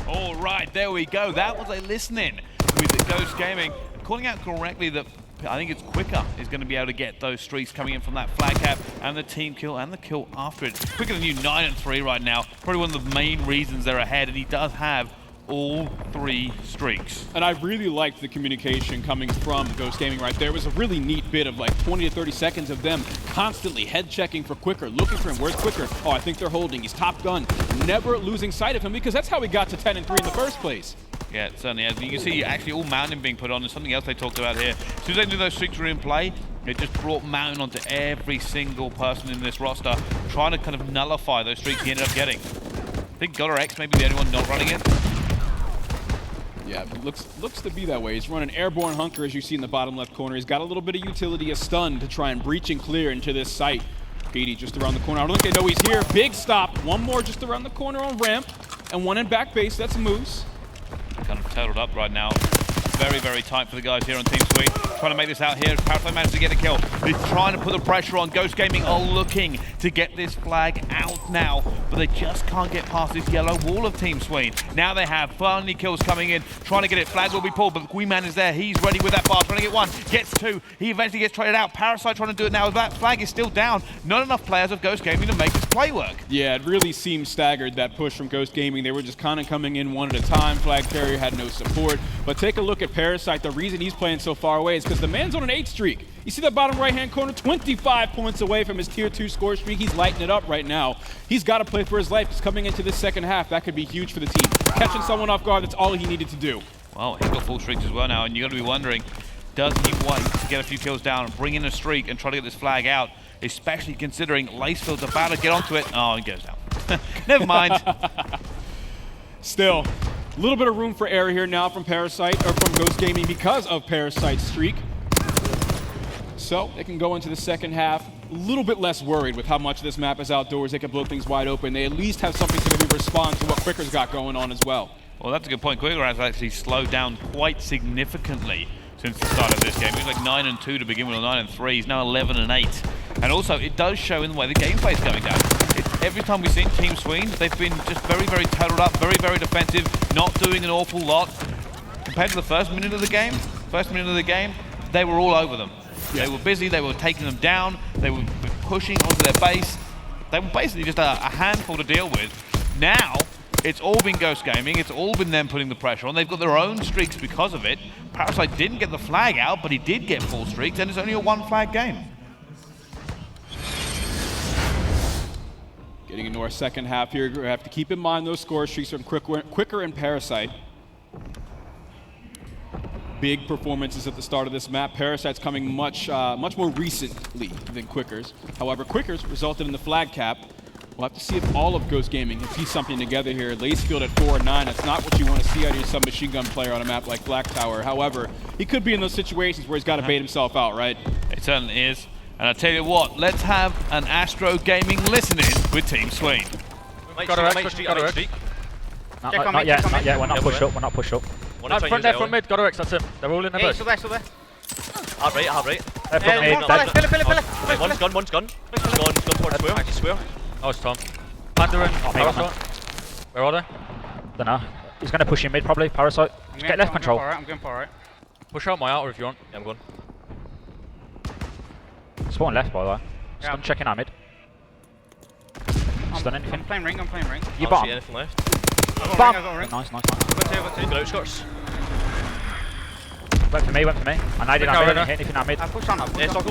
All right, there we go. That was a listening with the Ghost Gaming. Calling out correctly that I think it's Quicker is going to be able to get those streaks coming in from that flag cap and the team kill and the kill after it. Quicker Than You 9-3 right now. Probably one of the main reasons they're ahead, and he does have all 3 streaks. And I really liked the communication coming from Ghost Gaming right there. It was a really neat bit of like 20 to 30 seconds of them constantly head checking for Quicker, looking for him. Where's Quicker? Oh, I think they're holding. He's top gun. Never losing sight of him, because that's how we got to 10-3 in the first place. Yeah, it certainly is. You can see actually all Mountain being put on. There's something else they talked about here. As soon as they knew those streaks were in play, it just brought Mountain onto every single person in this roster, trying to kind of nullify those streaks he ended up getting. I think Goddard X may be the only one not running it. Yeah, it looks to be that way. He's running Airborne Hunker, as you see in the bottom left corner. He's got a little bit of utility, a stun to try and breach and clear into this site. PD just around the corner. I don't think they know he's here. Big stop. One more just around the corner on ramp, and one in back base. That's Moose. Kind of turtled up right now. Very, very tight for the guys here on Team Sween. trying to make this out here. Parasite managed to get a kill. He's trying to put the pressure on. Ghost Gaming are looking to get this flag out now, but they just can't get past this yellow wall of Team Sween. Now they have finally kills coming in, trying to get it. Flag will be pulled, but the Queen Man is there. He's ready with that bar, trying to get one, gets two. He eventually gets traded out. Parasite trying to do it now. That flag is still down. Not enough players of Ghost Gaming to make this play work. Yeah, it really seemed staggered, that push from Ghost Gaming. They were just kind of coming in one at a time. Flag carrier had no support. But take a look at Parasite. The reason he's playing so far away is because the man's on an 8 streak. You see that bottom right-hand corner, 25 points away from his tier 2 score streak. He's lighting it up right now. He's got to play for his life. He's coming into this second half. That could be huge for the team. Catching someone off guard, that's all he needed to do. Well, he's got full streaks as well now, and you've got to be wondering, does he want to get a few kills down, bring in a streak, and try to get this flag out, especially considering Lacefield's about to get onto it. Oh, he goes down. Never mind. Still, a little bit of room for error here now from Parasite, or from Ghost Gaming, because of Parasite's streak. So they can go into the second half a little bit less worried with how much this map is outdoors. They can blow things wide open. They at least have something to maybe respond to what Quicker's got going on as well. Well, that's a good point. Quicker has actually slowed down quite significantly since the start of this game. He was like 9-2 to begin with, or 9-3. He's now 11-8. And also, it does show in the way the gameplay is going down. Every time we've seen Team Sween, they've been just very, very totaled up, very, very defensive, not doing an awful lot. Compared to the first minute of the game, they were all over them. Yeah. They were busy, they were taking them down, they were pushing onto their base. They were basically just a handful to deal with. Now, it's all been Ghost Gaming, it's all been them putting the pressure on. They've got their own streaks because of it. Parasite didn't get the flag out, but he did get full streaks, and it's only a 1-flag game. Getting into our second half here, we have to keep in mind those score streaks from Quicker and Parasite. Big performances at the start of this map. Parasite's coming much more recently than Quicker's. However, Quicker's resulted in the flag cap. We'll have to see if all of Ghost Gaming can piece something together here. Lacefield at 4-9, that's not what you want to see out of your submachine gun player on a map like Black Tower. However, he could be in those situations where he's got to bait himself out, right? It certainly is. And I'll tell you what, let's have an Astro Gaming listening with Team Sween. Got a X. Not yet. We're not pushed up. Front there, front mid, got a X, that's him. They're all in the bush. Still there. Hard right. One's gone. He's gone towards Square. Oh, it's Tom. Panda and Parasite. Where are they? Dunno. He's going to push in mid probably, Parasite. Just get left control. I'm going for it. Push out my outer if you want. Yeah, I'm going. Spawn left by the way. Stun checking our mid. Stun anything? I'm playing ring. You bomb. Anything left? Bomb! Nice. Got two. Good outskirts. Went for me. I didn't hit anything our mid. I pushed on.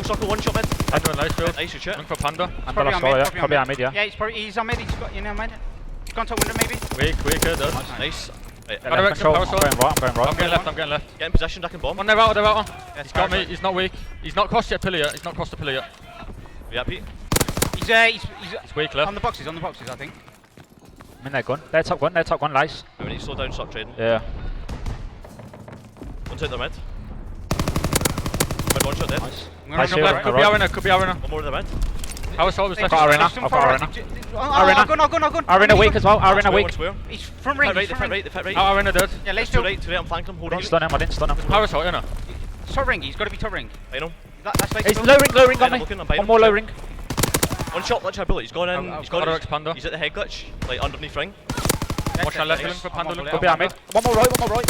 Circle, one shot mid. Panda and Lacefield. Nice, shit. Looking for Panda. Probably on mid. Probably our mid, yeah. Yeah, he's on mid. He's got, mid. He's gone to window maybe. Weak, does. Nice. Got a control. I'm going right. I'm getting left. Get in position, I can bomb. One, they're out. He's got me, he's not weak. He's not crossed the pillar yet. Yeah, Pete. He's weak left. On the boxes, I think. I'm in their gun. They're top gun, Lice. We need to slow down, stop trading. Yeah. One's out the mid. One shot dead. Nice. Could be Arena. One more in the mid. How was left? I've got Arena. Arena weak as well. Arena weak. He's front ring. The fat right. Arena dead. Yeah, let's Two right, I'm flanking him. Hold on. I didn't stun him. Parasite, innit? Top ring. He's got to be top ring. I know. That's like He's low ring on me. One more low ring. One shot, let's have a bullet. He's gone in. He's got X Panda. He's at the head glitch, like underneath ring. Watch our left for Panda. Could be our mid. One more right.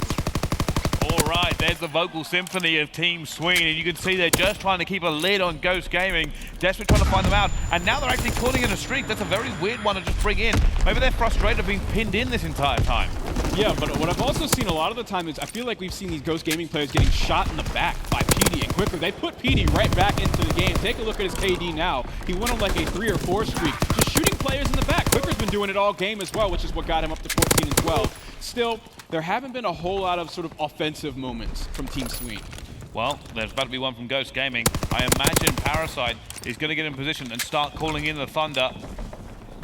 All right, there's the vocal symphony of Team Sween, and you can see they're just trying to keep a lid on Ghost Gaming, desperately trying to find them out, and now they're actually calling in a streak. That's a very weird one to just bring in. Maybe they're frustrated of being pinned in this entire time. Yeah, but what I've also seen a lot of the time is I feel like we've seen these Ghost Gaming players getting shot in the back by PD and Quicker. They put PD right back into the game. Take a look at his KD now. He went on like a 3 or 4 streak, just shooting players in the back. Quicker's been doing it all game as well, which is what got him up to 14 and 12. Still, there haven't been a whole lot of sort of offensive moments from Team Sween. Well, there's about to be one from Ghost Gaming. I imagine Parasite is going to get in position and start calling in the Thunder.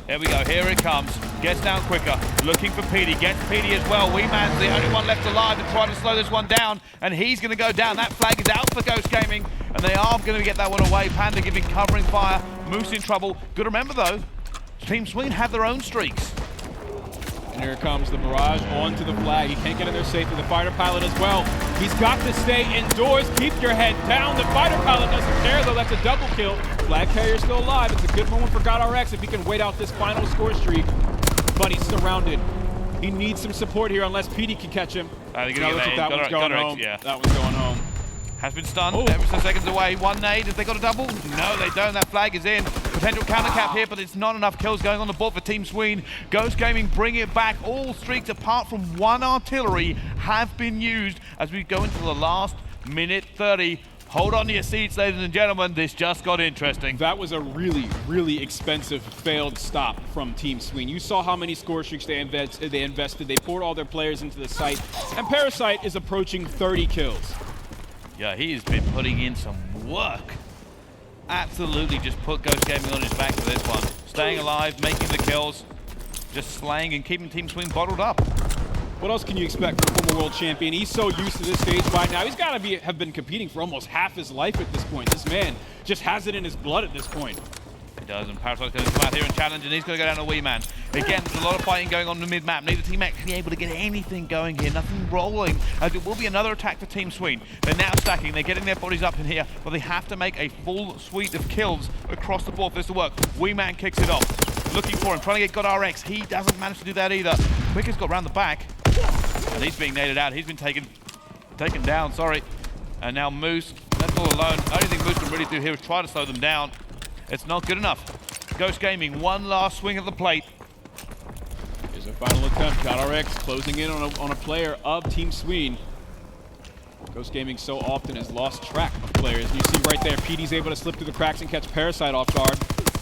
There we go, here it comes. Gets down Quicker, looking for PD, gets PD as well. Weeman's the only one left alive to try to slow this one down, and he's going to go down. That flag is out for Ghost Gaming, and they are going to get that one away. Panda giving covering fire, Moose in trouble. Good to remember though, Team Sween have their own streaks. And here comes the barrage onto the flag. He can't get in there safely. The fighter pilot as well. He's got to stay indoors. Keep your head down. The fighter pilot doesn't care, though. That's a double kill. Flag carrier's still alive. It's a good moment for GodRx if he can wait out this final score streak. But he's surrounded. He needs some support here unless PD can catch him. They're gonna get that one's going home. Yeah. That one's going home. Has been stunned, ever so seconds away. One nade, have they got a double? No, they don't, that flag is in. Potential counter cap here, but it's not enough kills going on the board for Team Sween. Ghost Gaming bring it back. All streaks apart from one artillery have been used as we go into the last minute 30. Hold on to your seats, ladies and gentlemen, this just got interesting. That was a really, really expensive failed stop from Team Sween. You saw how many score streaks they invested. They poured all their players into the site, and Parasite is approaching 30 kills. Yeah, he's been putting in some work. Absolutely just put Ghost Gaming on his back for this one. Staying alive, making the kills, just slaying and keeping Team Sween bottled up. What else can you expect from a former world champion? He's so used to this stage by now. He's got to have been competing for almost half his life at this point. This man just has it in his blood at this point. He does, and Parasite's going to come out here and challenge, and he's going to go down to Wee Man. Again, there's a lot of fighting going on in the mid-map. Neither team actually able to get anything going here, nothing rolling, as it will be another attack for Team Sween. They're now stacking, they're getting their bodies up in here, but they have to make a full suite of kills across the board for this to work. Wee Man kicks it off, looking for him, trying to get GodRx. He doesn't manage to do that either. Quicker's got round the back, and he's being naded out. He's been taken down, sorry. And now Moose, left all alone. The only thing Moose can really do here is try to slow them down. It's not good enough. Ghost Gaming, one last swing at the plate. Here's a final attempt. GodRx closing in on a player of Team Sween. Ghost Gaming so often has lost track of players. You see right there, PD's able to slip through the cracks and catch Parasite off guard.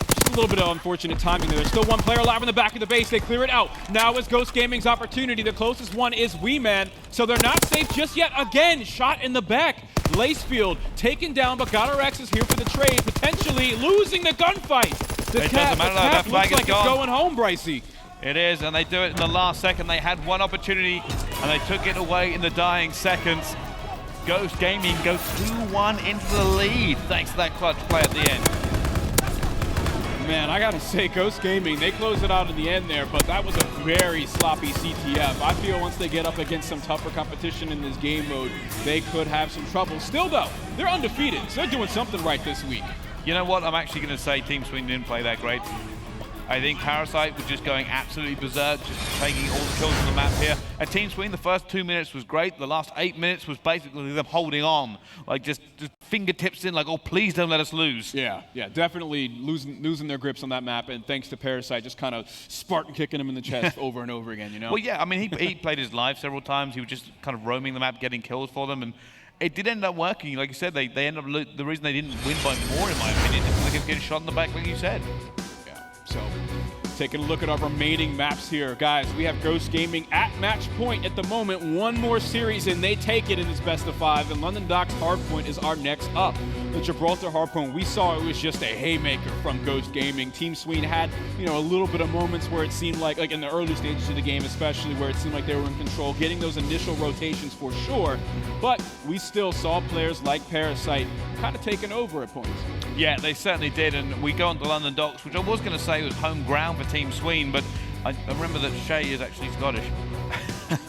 Just a little bit of unfortunate timing there. There's still one player alive in the back of the base. They clear it out. Now is Ghost Gaming's opportunity. The closest one is Wee Man. So they're not safe just yet. Again, shot in the back. Lacefield taken down, but GodRx is here for the trade, potentially losing the gunfight. The cap looks like it's going home, Brycey. It is, and they do it in the last second. They had one opportunity, and they took it away in the dying seconds. Ghost Gaming goes 2-1 into the lead, thanks to that clutch play at the end. Man, I gotta say, Ghost Gaming, they closed it out in the end there, but that was a very sloppy CTF. I feel once they get up against some tougher competition in this game mode, they could have some trouble. Still though, they're undefeated, so they're doing something right this week. You know what? I'm actually going to say Team Sween didn't play that great. I think Parasite was just going absolutely berserk, just taking all the kills on the map here. And Team Sween, the first 2 minutes was great. The last 8 minutes was basically them holding on, like just fingertips in, like, oh, please don't let us lose. Yeah, definitely losing their grips on that map, and thanks to Parasite just kind of Spartan kicking him in the chest over and over again, you know? Well, yeah, I mean, he played his life several times. He was just kind of roaming the map, getting kills for them, and it did end up working. Like you said, they ended up, the reason they didn't win by more, in my opinion, is because they kept getting shot in the back, like you said. So, taking a look at our remaining maps here. Guys, we have Ghost Gaming at match point at the moment. One more series and they take it in this best of 5. And London Docks Hardpoint is our next up. The Gibraltar Hardpoint, we saw it was just a haymaker from Ghost Gaming. Team Sween had, a little bit of moments where it seemed like in the early stages of the game especially, where it seemed like they were in control, getting those initial rotations for sure. But we still saw players like Parasite kind of taking over at points. Yeah, they certainly did, and we go on to London Docks, which I was going to say was home ground for Team Sween, but I remember that Shay is actually Scottish.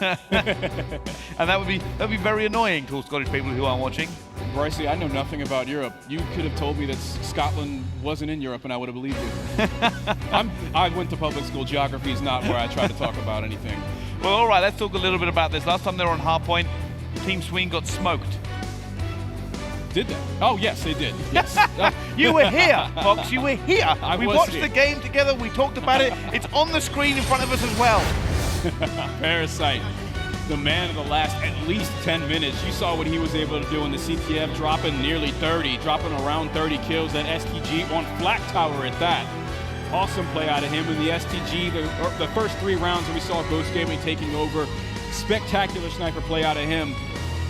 And that would be very annoying to all Scottish people who aren't watching. Brycey, I know nothing about Europe. You could have told me that Scotland wasn't in Europe and I would have believed you. I went to public school. Geography is not where I try to talk about anything. Well, all right, let's talk a little bit about this. Last time they were on Hardpoint, Team Sween got smoked. Did they? Oh, yes, they did. Yes. You were here, Fox. You were here. We watched here. the game together. We talked about it. It's on the screen in front of us as well. Parasite, the man of the last at least 10 minutes. You saw what he was able to do in the CTF, dropping nearly 30, dropping around 30 kills. That STG on Flat Tower at that. Awesome play out of him in the STG. The first 3 rounds when we saw Ghost Gaming taking over. Spectacular sniper play out of him.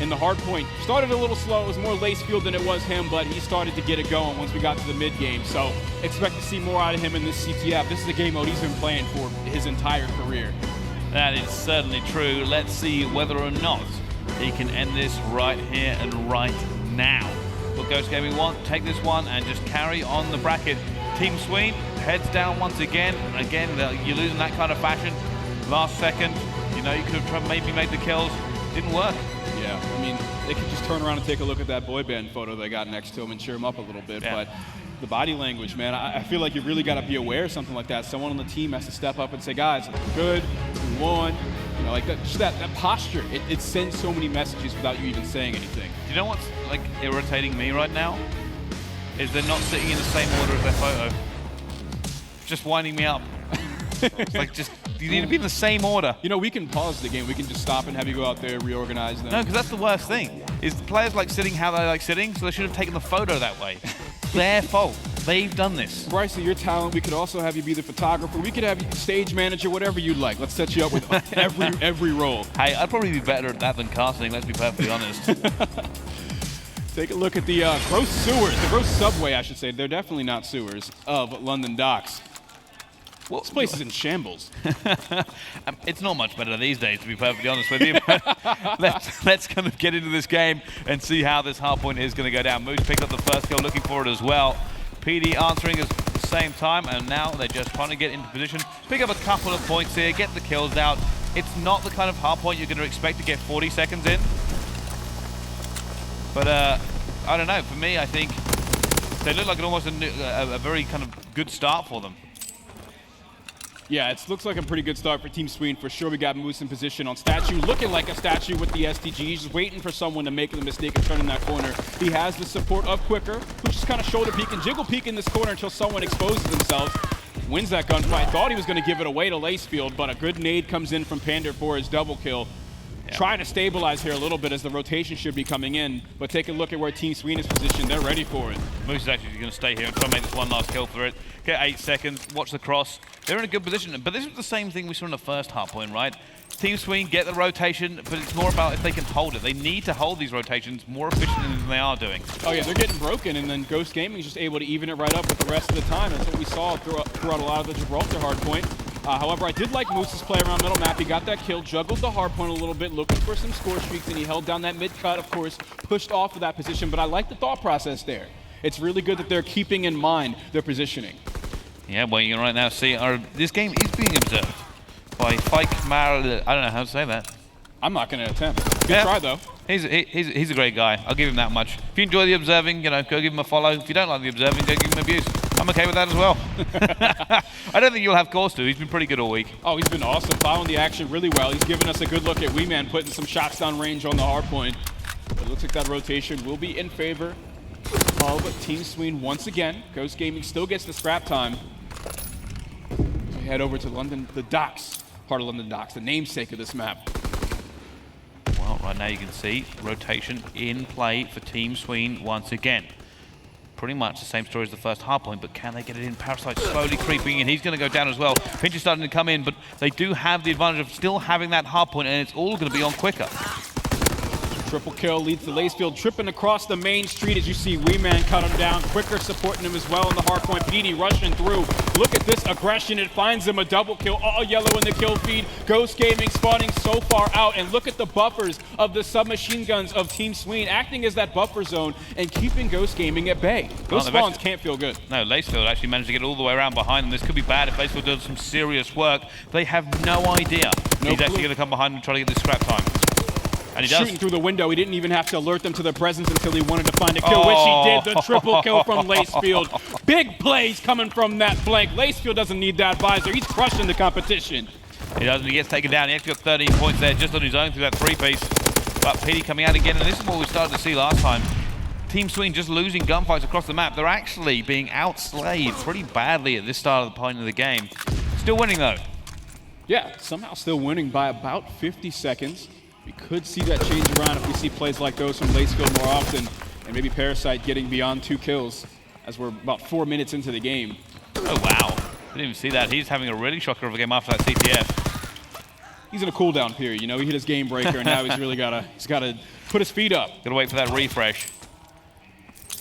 In the hard point, started a little slow. It was more Lacefield than it was him, but he started to get it going once we got to the mid game. So expect to see more out of him in this CTF. This is a game mode he's been playing for his entire career. That is certainly true. Let's see whether or not he can end this right here and right now. What Ghost Gaming want, take this one and just carry on the bracket. Team Sween heads down once again. Again, you lose in that kind of fashion. Last second, you could have maybe made the kills. Didn't work. Yeah, I mean, they could just turn around and take a look at that boy band photo they got next to him and cheer him up a little bit. Yeah. But the body language, man, I feel like you really got to be aware of something like that. Someone on the team has to step up and say, guys, we're good, we won. You know, like that, just that posture, it sends so many messages without you even saying anything. Do you know what's like irritating me right now? Is they're not sitting in the same order as their photo. Just winding me up. It's like, just, you need to be in the same order. You know, we can pause the game. We can just stop and have you go out there, reorganize them. No, because that's the worst thing. Is the players like sitting how they like sitting, so they should have taken the photo that way. Their fault. They've done this. Bryce, your talent, we could also have you be the photographer. We could have you stage manager, whatever you'd like. Let's set you up with every role. Hey, I'd probably be better at that than casting, let's be perfectly honest. Take a look at the gross sewers, the gross subway, I should say. They're definitely not sewers, of London docks. Well, this place is in shambles. It's not much better these days, to be perfectly honest with you. let's kind of get into this game and see how this hardpoint is going to go down. Moose picked up the first kill, looking for it as well. PD answering at the same time, and now they're just trying to get into position, pick up a couple of points here, get the kills out. It's not the kind of hardpoint you're going to expect to get 40 seconds in. But I don't know. For me, I think they look like almost a very kind of good start for them. Yeah, it looks like a pretty good start for Team Sween. For sure, we got Moose in position on Statue, looking like a Statue with the STG. Just waiting for someone to make the mistake of turning that corner. He has the support of Quicker, who's just kind of shoulder peek and jiggle peek in this corner until someone exposes themselves. Wins that gunfight. Thought he was going to give it away to Lacefield, but a good nade comes in from Pander for his double kill. Yeah. Trying to stabilize here a little bit as the rotation should be coming in, but take a look at where Team Sween is positioned. They're ready for it. Moose is actually going to stay here and try and make this one last kill for it. Get 8 seconds, watch the cross. They're in a good position, but this is the same thing we saw in the first hardpoint, right? Team Sween get the rotation, but it's more about if they can hold it. They need to hold these rotations more efficiently than they are doing. Oh yeah, they're getting broken, and then Ghost Gaming is just able to even it right up with the rest of the time. That's what we saw throughout a lot of the Gibraltar hardpoint. However, I did like Moose's play around middle map. He got that kill, juggled the hardpoint a little bit, looking for some score streaks, and he held down that mid cut, of course, pushed off of that position. But I like the thought process there. It's really good that they're keeping in mind their positioning. Yeah, well, you can right now see this game is being observed by Fike Mar. I don't know how to say that. I'm not going to attempt. Good try, though. He's a great guy. I'll give him that much. If you enjoy the observing, you know, go give him a follow. If you don't like the observing, go give him abuse. I'm okay with that as well. I don't think you'll have cause to. He's been pretty good all week. Oh, he's been awesome. Following the action really well. He's given us a good look at Wee Man putting some shots down range on the hardpoint. It looks like that rotation will be in favor of Team Sween once again. Ghost Gaming still gets the scrap time. We head over to London, the docks, part of London docks, the namesake of this map. Well, right now you can see rotation in play for Team Sween once again. Pretty much the same story as the first hardpoint, but can they get it in? Parasite slowly creeping in. He's going to go down as well. Pinch is starting to come in, but they do have the advantage of still having that hardpoint, and it's all going to be on Quicker. Triple kill leads to Lacefield tripping across the main street as you see Wee Man cut him down. Quicker supporting him as well in the hardpoint. PD rushing through. Look at this aggression. It finds him a double kill. All yellow in the kill feed. Ghost Gaming spawning so far out. And look at the buffers of the submachine guns of Team Sween acting as that buffer zone and keeping Ghost Gaming at bay. Those spawns can't feel good. No, Lacefield actually managed to get all the way around behind them. This could be bad if Lacefield does some serious work. They have no idea. He's actually going to come behind and try to get this scrap time. And he does. Shooting through the window. He didn't even have to alert them to their presence until he wanted to find a kill, which he did. The triple kill from Lacefield. Big plays coming from that flank. Lacefield doesn't need that visor. He's crushing the competition. He doesn't. He gets taken down. He actually got 13 points there just on his own through that three-piece. But PD coming out again, and this is what we started to see last time. Team Sween just losing gunfights across the map. They're actually being outslayed pretty badly at this start of the point of the game. Still winning, though. Yeah, somehow still winning by about 50 seconds. We could see that change around if we see plays like those from Lacefield more often, and maybe Parasite getting beyond 2 kills as we're about 4 minutes into the game. Oh, wow. Didn't even see that. He's having a really shocker of a game after that CTF. He's in a cooldown period. You know, he hit his game breaker, and now he's really got to put his feet up. Got to wait for that refresh.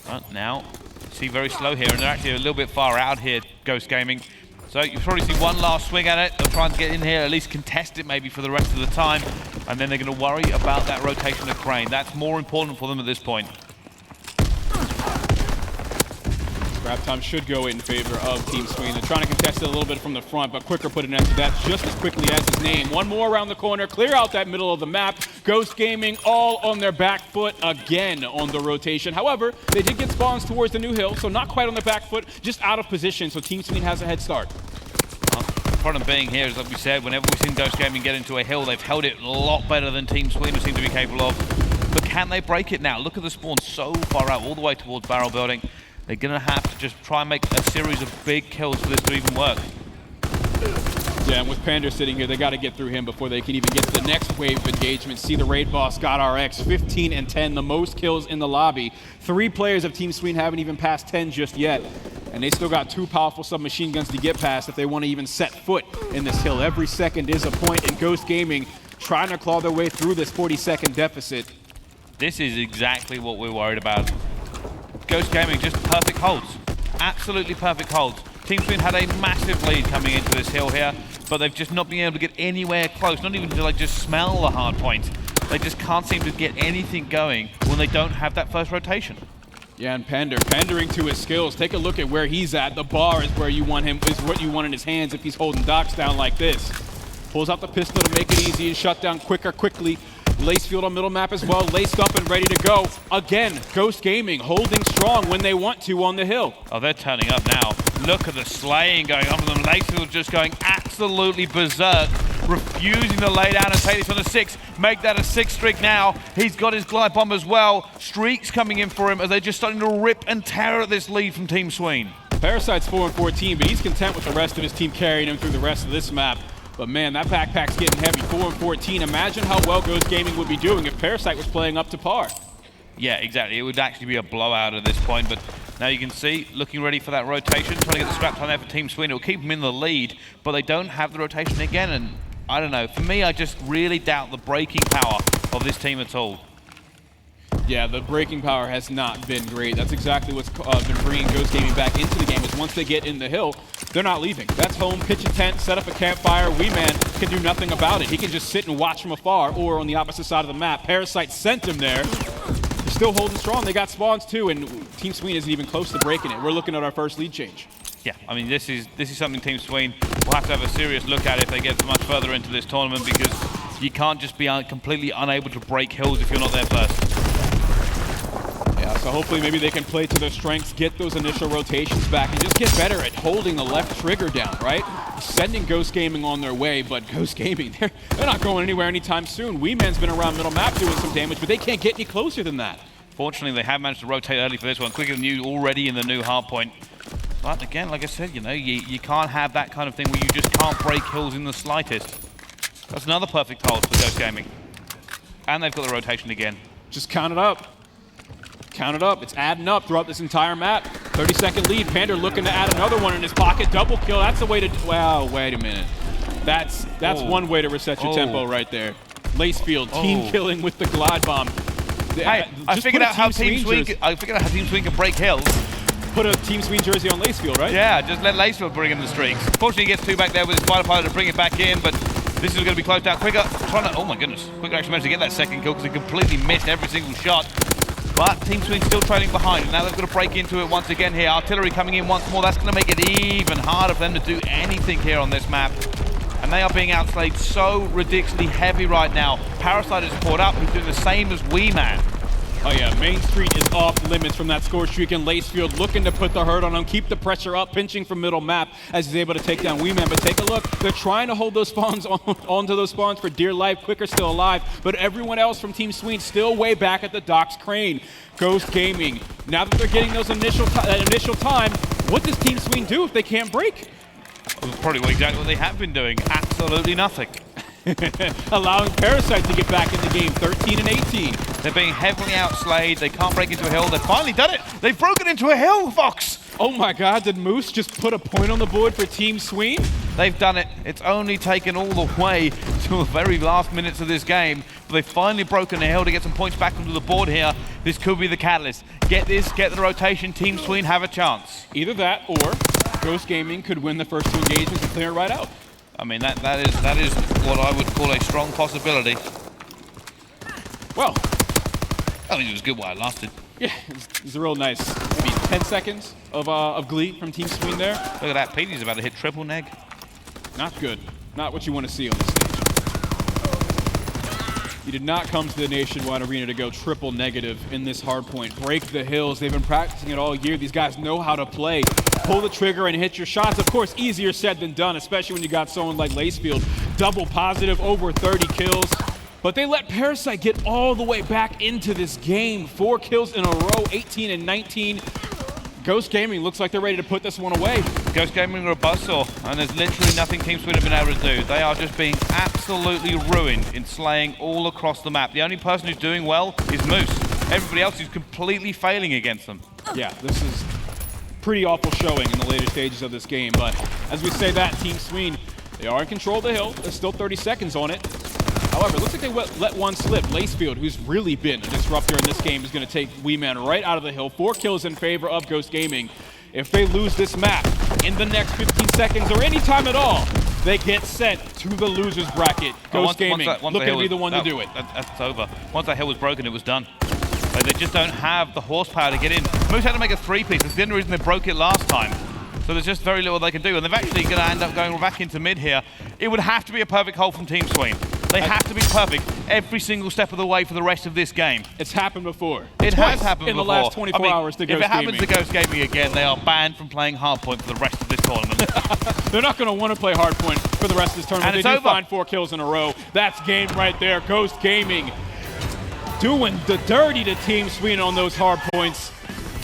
But now, see very slow here, and they're actually a little bit far out here, Ghost Gaming. So you probably see one last swing at it. They'll try and get in here, at least contest it maybe for the rest of the time. And then they're going to worry about that rotation of Crane. That's more important for them at this point. Grab time should go in favor of Team Sween. They're trying to contest it a little bit from the front, but Quicker put an end to that just as quickly as his name. One more around the corner, clear out that middle of the map. Ghost Gaming all on their back foot again on the rotation. However, they did get spawns towards the new hill, so not quite on the back foot, just out of position, so Team Sween has a head start. The problem being here is, like we said, whenever we've seen Ghost Gaming get into a hill, they've held it a lot better than Team Sween seem to be capable of. But can they break it now? Look at the spawn so far out, all the way towards barrel building. They're going to have to just try and make a series of big kills for this to even work. Yeah, and with Panda sitting here, they got to get through him before they can even get to the next wave of engagement. See the raid boss got RX, 15 and 10, the most kills in the lobby. 3 players of Team Sween haven't even passed 10 just yet. And they still got 2 powerful submachine guns to get past if they want to even set foot in this hill. Every second is a point, and Ghost Gaming trying to claw their way through this 40-second deficit. This is exactly what we're worried about. Ghost Gaming, just perfect holds. Absolutely perfect holds. Team Sween had a massive lead coming into this hill here, but they've just not been able to get anywhere close, not even to like just smell the hard point. They just can't seem to get anything going when they don't have that first rotation. Yeah, and pandering to his skills. Take a look at where he's at. The bar is where you want him, is what you want in his hands if he's holding docks down like this. Pulls out the pistol to make it easy and shut down Quicker quickly. Lacefield on middle map as well, laced up and ready to go. Again, Ghost Gaming holding strong when they want to on the hill. Oh, they're turning up now. Look at the slaying going on for them. Lacefield just going absolutely berserk, refusing to lay down and take this on a 6. Make that a 6 streak now. He's got his glide bomb as well. Streaks coming in for him as they're just starting to rip and tear at this lead from Team Sween. Parasite's 4 and 14, but he's content with the rest of his team carrying him through the rest of this map. But man, that backpack's getting heavy. 4 and 14. Imagine how well Ghost Gaming would be doing if Parasite was playing up to par. Yeah, exactly. It would actually be a blowout at this point, but now you can see, looking ready for that rotation, trying to get the scrap time there for Team Sween. It'll keep them in the lead, but they don't have the rotation again, and I don't know. For me, I just really doubt the breaking power of this team at all. Yeah, the breaking power has not been great. That's exactly what's been bringing Ghost Gaming back into the game, is once they get in the hill, they're not leaving. That's home, pitch a tent, set up a campfire. Wee Man can do nothing about it. He can just sit and watch from afar, or on the opposite side of the map. Parasite sent him there. They're still holding strong. They got spawns too, and Team Sween isn't even close to breaking it. We're looking at our first lead change. Yeah, I mean, this is something Team Sween will have to have a serious look at if they get much further into this tournament, because you can't just be completely unable to break hills if you're not there first. Yeah, so hopefully maybe they can play to their strengths, get those initial rotations back, and just get better at holding the left trigger down, right? Sending Ghost Gaming on their way, but Ghost Gaming, they're not going anywhere anytime soon. Wee Man's been around middle map doing some damage, but they can't get any closer than that. Fortunately, they have managed to rotate early for this one, quicker than you already in the new hard point. But again, like I said, you know, you can't have that kind of thing where you just can't break hills in the slightest. That's another perfect hold for Ghost Gaming. And they've got the rotation again. Just count it up. Count it up. It's adding up throughout this entire map. 30-second lead. Panda looking to add another one in his pocket. Double kill. That's the way to... Wow, wait a minute. That's one way to reset your tempo right there. Lacefield, team killing with the glide bomb. Hey, I figured out how Team Sween can break hills. Put a Team Sween jersey on Lacefield, right? Yeah, just let Lacefield bring in the streaks. Fortunately, he gets 2 back there with his fighter pilot to bring it back in, but this is going to be closed out quicker. Trying to... Oh my goodness. Quicker actually managed to get that second kill because he completely missed every single shot. But Team Sween still trailing behind, and now they've got to break into it once again here. Artillery coming in once more. That's going to make it even harder for them to do anything here on this map. And they are being outslayed so ridiculously heavy right now. Parasite is caught up. He's doing the same as Wee Man. Oh yeah, Main Street is off limits from that score streak, and Lacefield looking to put the hurt on him, keep the pressure up, pinching from middle map as he's able to take down Wee Man. But take a look, they're trying to hold those spawns onto those spawns for dear life. Quicker still alive, but everyone else from Team Sween still way back at the docks crane. Ghost Gaming, now that they're getting those initial time, what does Team Sween do if they can't break? Probably exactly what they have been doing. Absolutely nothing. Allowing Parasite to get back in the game, 13 and 18. They're being heavily outslayed. They can't break into a hill. They've finally done it. They've broken into a hill, Fox. Oh my God, did Moose just put a point on the board for Team Sween? They've done it. It's only taken all the way to the very last minutes of this game, but they've finally broken the hill to get some points back onto the board here. This could be the catalyst. Get this, get the rotation. Team Sween have a chance. Either that, or Ghost Gaming could win the first 2 engagements and clear it right out. I mean, that is what I would call a strong possibility. Well, I mean, it was good while it lasted. Yeah, it's a real nice, maybe 10 seconds of glee from Team Sween there. Look at that, Petey's about to hit triple neg. Not good. Not what you want to see on this stage. You did not come to the Nationwide Arena to go triple negative in this hardpoint. Break the hills. They've been practicing it all year. These guys know how to play. Pull the trigger and hit your shots. Of course, easier said than done, especially when you got someone like Lacefield. Double positive, over 30 kills. But they let Parasite get all the way back into this game. 4 kills in a row, 18 and 19. Ghost Gaming looks like they're ready to put this one away. Ghost Gaming are a buzzsaw, and there's literally nothing Team Sween have been able to do. They are just being absolutely ruined in slaying all across the map. The only person who's doing well is Moose. Everybody else is completely failing against them. Yeah, this is pretty awful showing in the later stages of this game. But as we say that, Team Sween, they are in control of the hill. There's still 30 seconds on it. However, it looks like they let one slip. Lacefield, who's really been a disruptor in this game, is going to take Weeman right out of the hill. 4 kills in favor of Ghost Gaming. If they lose this map in the next 15 seconds or any time at all, they get sent to the losers bracket. Ghost Gaming looking to be the one to do it. That's over. Once that hill was broken, it was done. They just don't have the horsepower to get in. Moose had to make a 3-piece. That's the only reason they broke it last time. So there's just very little they can do. And they're actually going to end up going back into mid here. It would have to be a perfect hold from Team Sween. They have to be perfect every single step of the way for the rest of this game. It's happened before. It has happened in before. the last 24 hours to Ghost Gaming. If it happens to Ghost Gaming again, they are banned from playing hardpoint for the rest of this tournament. They're not going to want to play hardpoint for the rest of this tournament. And they it's do over. find 4 kills in a row. That's game right there. Ghost Gaming doing the dirty to Team Sween on those hardpoints.